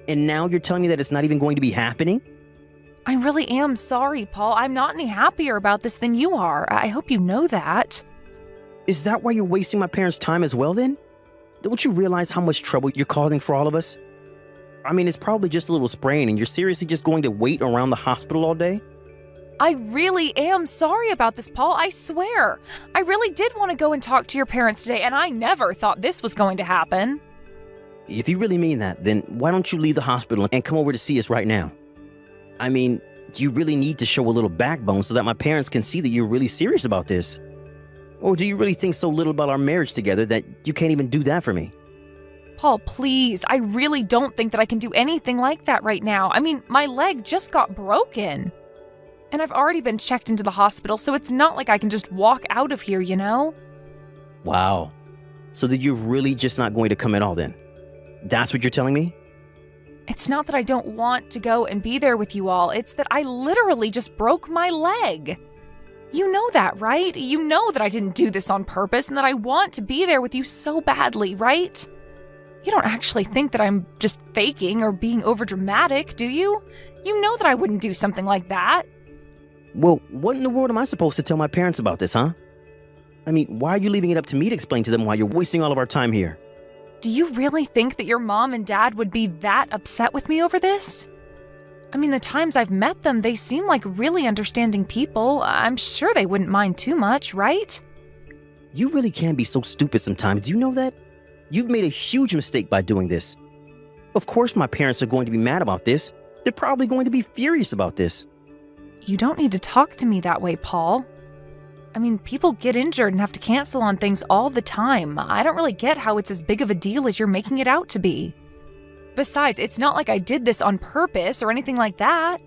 A: And now you're telling me that it's not even going to be happening?
B: I really am sorry, Paul. I'm not any happier about this than you are. I hope you know that.
A: Is that why you're wasting my parents' time as well then? Don't you realize how much trouble you're causing for all of us? I mean, it's probably just a little sprain and you're seriously just going to wait around the hospital all day?
B: I really am sorry about this, Paul, I swear. I really did want to go and talk to your parents today, and I never thought this was going to happen.
A: If you really mean that, then why don't you leave the hospital and come over to see us right now? I mean, you really need to show a little backbone so that my parents can see that you're really serious about this. Or do you really think so little about our marriage together that you can't even do that for me?
B: Paul, please, I really don't think that I can do anything like that right now. I mean, my leg just got broken. And I've already been checked into the hospital, so it's not like I can just walk out of here, you know?
A: Wow. So that you're really just not going to come at all then? That's what you're telling me?
B: It's not that I don't want to go and be there with you all. It's that I literally just broke my leg. You know that, right? You know that I didn't do this on purpose and that I want to be there with you so badly, right? You don't actually think that I'm just faking or being overdramatic, do you? You know that I wouldn't do something like that.
A: Well, what in the world am I supposed to tell my parents about this, huh? I mean, why are you leaving it up to me to explain to them why you're wasting all of our time here?
B: Do you really think that your mom and dad would be that upset with me over this? I mean, the times I've met them, they seem like really understanding people. I'm sure they wouldn't mind too much, right?
A: You really can be so stupid sometimes. Do you know that? You've made a huge mistake by doing this. Of course my parents are going to be mad about this. They're probably going to be furious about this.
B: You don't need to talk to me that way, Paul. I mean, people get injured and have to cancel on things all the time. I don't really get how it's as big of a deal as you're making it out to be. Besides, it's not like I did this on purpose or anything like that.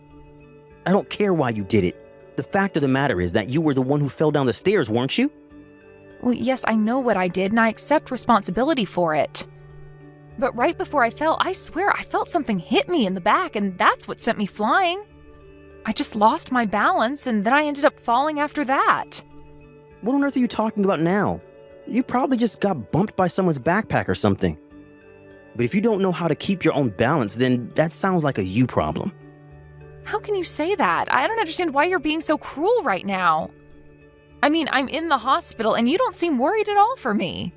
A: I don't care why you did it. The fact of the matter is that you were the one who fell down the stairs, weren't you?
B: Well, yes, I know what I did and I accept responsibility for it. But right before I fell, I swear I felt something hit me in the back and that's what sent me flying. I just lost my balance and then I ended up falling after that.
A: What on earth are you talking about now? You probably just got bumped by someone's backpack or something. But if you don't know how to keep your own balance, then that sounds like a you problem.
B: How can you say that? I don't understand why you're being so cruel right now. I mean, I'm in the hospital and you don't seem worried at all for me.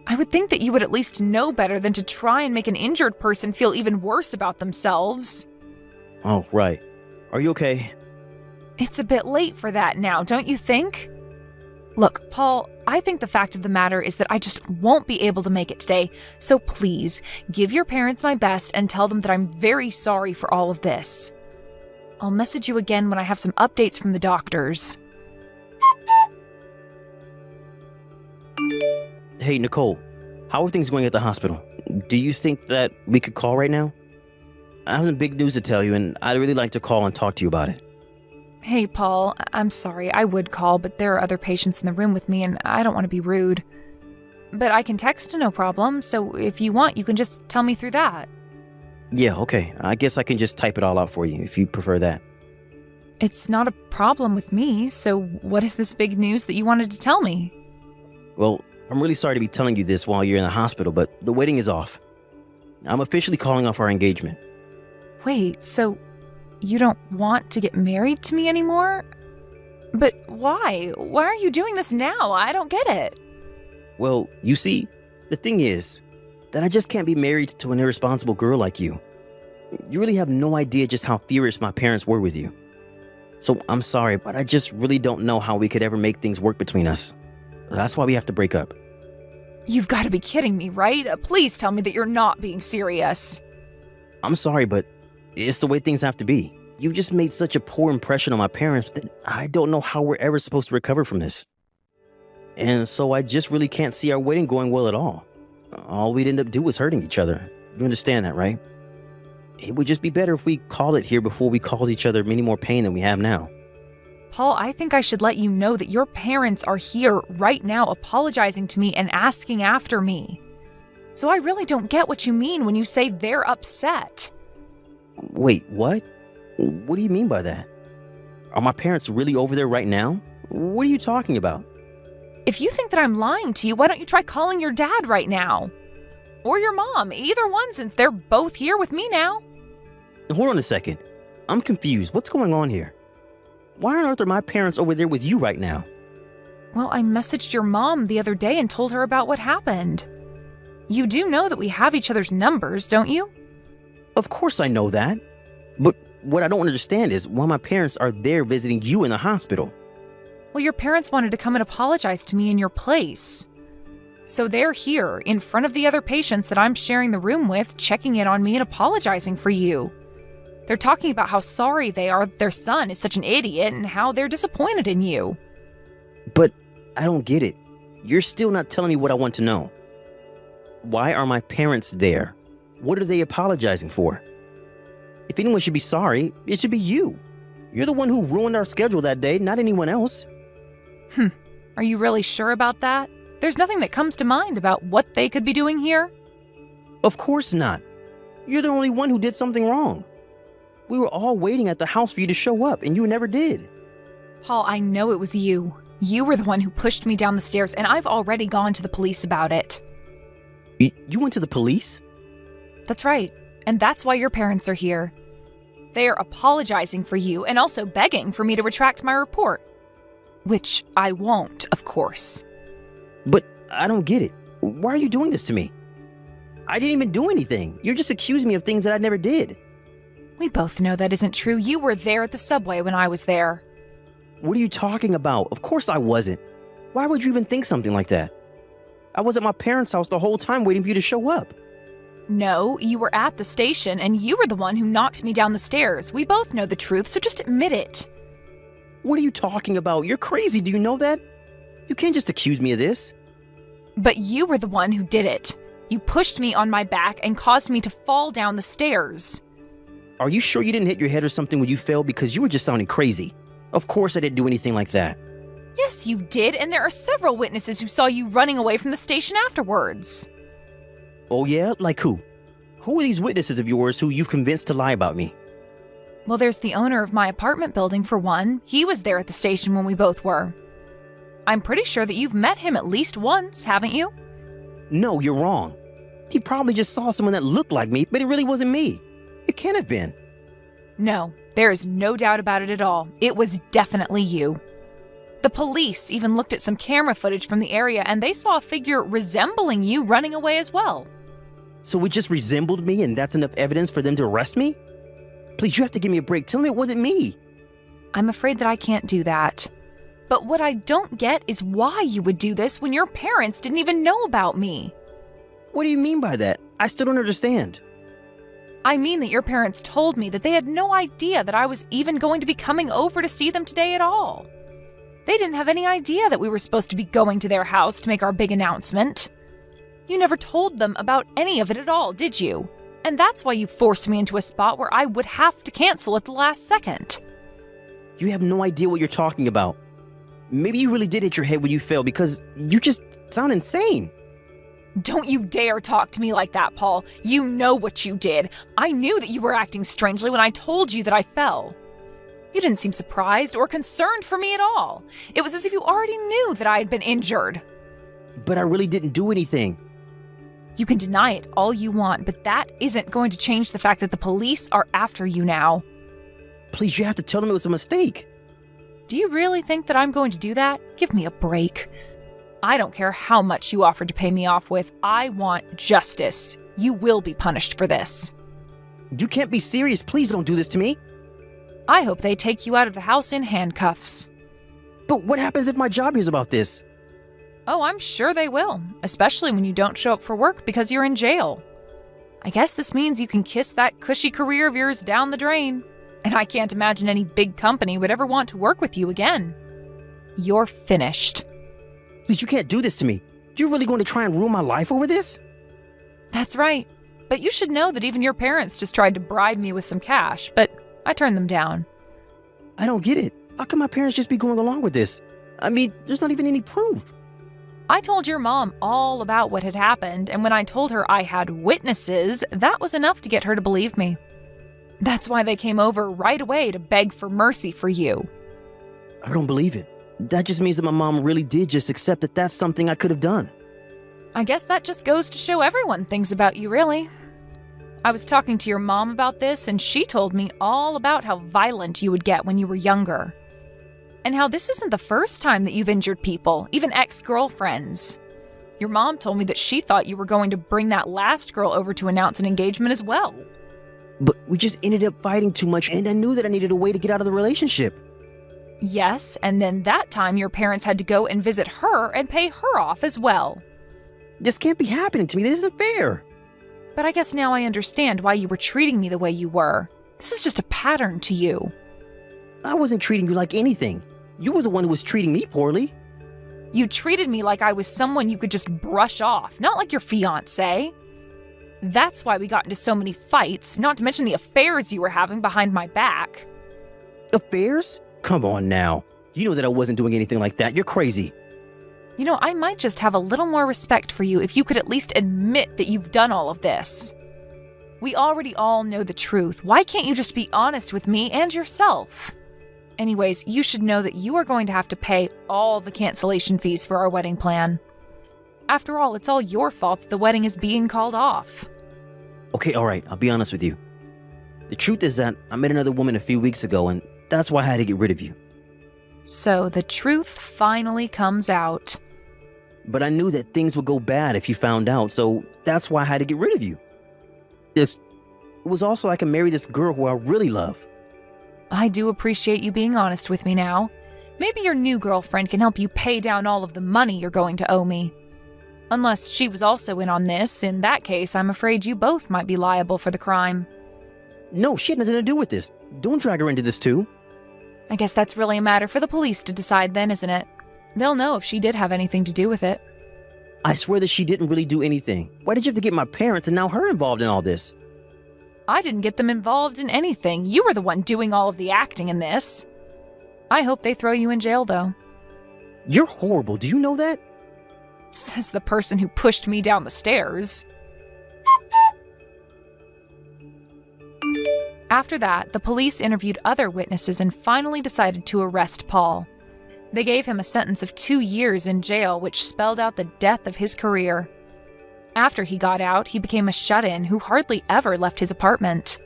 B: I would think that you would at least know better than to try and make an injured person feel even worse about themselves.
A: Oh, right. Are you okay?
B: It's a bit late for that now, don't you think? Look, Paul, I think the fact of the matter is that I just won't be able to make it today, so please, give your parents my best and tell them that I'm very sorry for all of this. I'll message you again when I have some updates from the doctors.
A: Hey, Nicole, how are things going at the hospital? Do you think that we could call right now? I have some big news to tell you, and I'd really like to call and talk to you about it.
B: Hey, Paul, I'm sorry, I would call, but there are other patients in the room with me, and I don't want to be rude. But I can text, no problem, so if you want, you can just tell me through that.
A: Yeah, okay. I guess I can just type it all out for you, if you prefer that.
B: It's not a problem with me, so what is this big news that you wanted to tell me?
A: Well, I'm really sorry to be telling you this while you're in the hospital, but the wedding is off. I'm officially calling off our engagement.
B: Wait, so you don't want to get married to me anymore? But why? Why are you doing this now? I don't get it.
A: Well, you see, the thing is that I just can't be married to an irresponsible girl like you. You really have no idea just how furious my parents were with you. So I'm sorry, but I just really don't know how we could ever make things work between us. That's why we have to break up.
B: You've got to be kidding me, right? Please tell me that you're not being serious.
A: I'm sorry, but it's the way things have to be. You've just made such a poor impression on my parents that I don't know how we're ever supposed to recover from this. And so I just really can't see our wedding going well at all. All we'd end up doing was hurting each other. You understand that, right? It would just be better if we called it here before we caused each other many more pain than we have now.
B: Paul, I think I should let you know that your parents are here right now apologizing to me and asking after me. So I really don't get what you mean when you say they're upset.
A: Wait, what? What do you mean by that? Are my parents really over there right now? What are you talking about?
B: If you think that I'm lying to you, why don't you try calling your dad right now? Or your mom, either one, since they're both here with me now.
A: Hold on a second. I'm confused. What's going on here? Why on earth are my parents over there with you right now?
B: Well, I messaged your mom the other day and told her about what happened. You do know that we have each other's numbers, don't you?
A: Of course I know that. But what I don't understand is why my parents are there visiting you in the hospital.
B: Well, your parents wanted to come and apologize to me in your place. So they're here, in front of the other patients that I'm sharing the room with, checking in on me and apologizing for you. They're talking about how sorry they are that their son is such an idiot and how they're disappointed in you.
A: But I don't get it. You're still not telling me what I want to know. Why are my parents there? What are they apologizing for? If anyone should be sorry, it should be you. You're the one who ruined our schedule that day, not anyone else.
B: Are you really sure about that? There's nothing that comes to mind about what they could be doing here?
A: Of course not. You're the only one who did something wrong. We were all waiting at the house for you to show up, and you never did.
B: Paul, I know it was you. You were the one who pushed me down the stairs, and I've already gone to the police about it.
A: You went to the police?
B: That's right, and that's why your parents are here. They are apologizing for you and also begging for me to retract my report. Which I won't, of course.
A: But I don't get it. Why are you doing this to me? I didn't even do anything. You're just accusing me of things that I never did.
B: We both know that isn't true. You were there at the subway when I was there.
A: What are you talking about? Of course I wasn't. Why would you even think something like that? I was at my parents' house the whole time waiting for you to show up.
B: No, you were at the station, and you were the one who knocked me down the stairs. We both know the truth, so just admit it.
A: What are you talking about? You're crazy, do you know that? You can't just accuse me of this.
B: But you were the one who did it. You pushed me on my back and caused me to fall down the stairs.
A: Are you sure you didn't hit your head or something when you fell? Because you were just sounding crazy. Of course I didn't do anything like that.
B: Yes, you did, and there are several witnesses who saw you running away from the station afterwards.
A: Oh yeah? Like who? Who are these witnesses of yours who you've convinced to lie about me?
B: Well, there's the owner of my apartment building, for one. He was there at the station when we both were. I'm pretty sure that you've met him at least once, haven't you?
A: No, you're wrong. He probably just saw someone that looked like me, but it really wasn't me. It can't have been.
B: No, there is no doubt about it at all. It was definitely you. The police even looked at some camera footage from the area, and they saw a figure resembling you running away as well.
A: So it just resembled me, and that's enough evidence for them to arrest me? Please, you have to give me a break. Tell me it wasn't me.
B: I'm afraid that I can't do that. But what I don't get is why you would do this when your parents didn't even know about me.
A: What do you mean by that? I still don't understand.
B: I mean that your parents told me that they had no idea that I was even going to be coming over to see them today at all. They didn't have any idea that we were supposed to be going to their house to make our big announcement. You never told them about any of it at all, did you? And that's why you forced me into a spot where I would have to cancel at the last second.
A: You have no idea what you're talking about. Maybe you really did hit your head when you fell because you just sound insane.
B: Don't you dare talk to me like that, Paul. You know what you did. I knew that you were acting strangely when I told you that I fell. You didn't seem surprised or concerned for me at all. It was as if you already knew that I had been injured.
A: But I really didn't do anything.
B: You can deny it all you want, but that isn't going to change the fact that the police are after you now.
A: Please, you have to tell them it was a mistake.
B: Do you really think that I'm going to do that? Give me a break. I don't care how much you offered to pay me off with. I want justice. You will be punished for this.
A: You can't be serious. Please don't do this to me.
B: I hope they take you out of the house in handcuffs.
A: But what happens if my job hears about this?
B: Oh, I'm sure they will, especially when you don't show up for work because you're in jail. I guess this means you can kiss that cushy career of yours down the drain. And I can't imagine any big company would ever want to work with you again. You're finished.
A: Please, you can't do this to me. You're really going to try and ruin my life over this?
B: That's right. But you should know that even your parents just tried to bribe me with some cash, but I turned them down.
A: I don't get it. How can my parents just be going along with this? I mean, there's not even any proof.
B: I told your mom all about what had happened, and when I told her I had witnesses, that was enough to get her to believe me. That's why they came over right away to beg for mercy for you.
A: I don't believe it. That just means that my mom really did just accept that that's something I could have done.
B: I guess that just goes to show everyone things about you, really. I was talking to your mom about this, and she told me all about how violent you would get when you were younger. And how this isn't the first time that you've injured people, even ex-girlfriends. Your mom told me that she thought you were going to bring that last girl over to announce an engagement as well.
A: But we just ended up fighting too much, and I knew that I needed a way to get out of the relationship.
B: Yes, and then that time your parents had to go and visit her and pay her off as well.
A: This can't be happening to me. This isn't fair.
B: But I guess now I understand why you were treating me the way you were. This is just a pattern to you.
A: I wasn't treating you like anything. You were the one who was treating me poorly.
B: You treated me like I was someone you could just brush off, not like your fiancé. That's why we got into so many fights, not to mention the affairs you were having behind my back.
A: Affairs? Come on now. You know that I wasn't doing anything like that. You're crazy.
B: You know, I might just have a little more respect for you if you could at least admit that you've done all of this. We already all know the truth. Why can't you just be honest with me and yourself? Anyways, you should know that you are going to have to pay all the cancellation fees for our wedding plan. After all, it's all your fault that the wedding is being called off.
A: Okay, all right. I'll be honest with you. The truth is that I met another woman a few weeks ago, and that's why I had to get rid of you.
B: So the truth finally comes out.
A: But I knew that things would go bad if you found out, so that's why I had to get rid of you. It was also I can marry this girl who I really love.
B: I do appreciate you being honest with me now. Maybe your new girlfriend can help you pay down all of the money you're going to owe me. Unless she was also in on this, in that case, I'm afraid you both might be liable for the crime.
A: No, she had nothing to do with this. Don't drag her into this too.
B: I guess that's really a matter for the police to decide then, isn't it? They'll know if she did have anything to do with it.
A: I swear that she didn't really do anything. Why did you have to get my parents and now her involved in all this?
B: I didn't get them involved in anything. You were the one doing all of the acting in this. I hope they throw you in jail, though.
A: You're horrible. Do you know that?
B: Says the person who pushed me down the stairs. After that, the police interviewed other witnesses and finally decided to arrest Paul. They gave him a sentence of 2 years in jail, which spelled out the death of his career. After he got out, he became a shut-in who hardly ever left his apartment.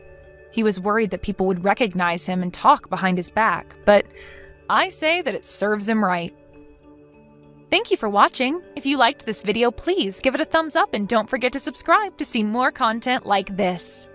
B: He was worried that people would recognize him and talk behind his back, but I say that it serves him right. Thank you for watching. If you liked this video, please give it a thumbs up and don't forget to subscribe to see more content like this.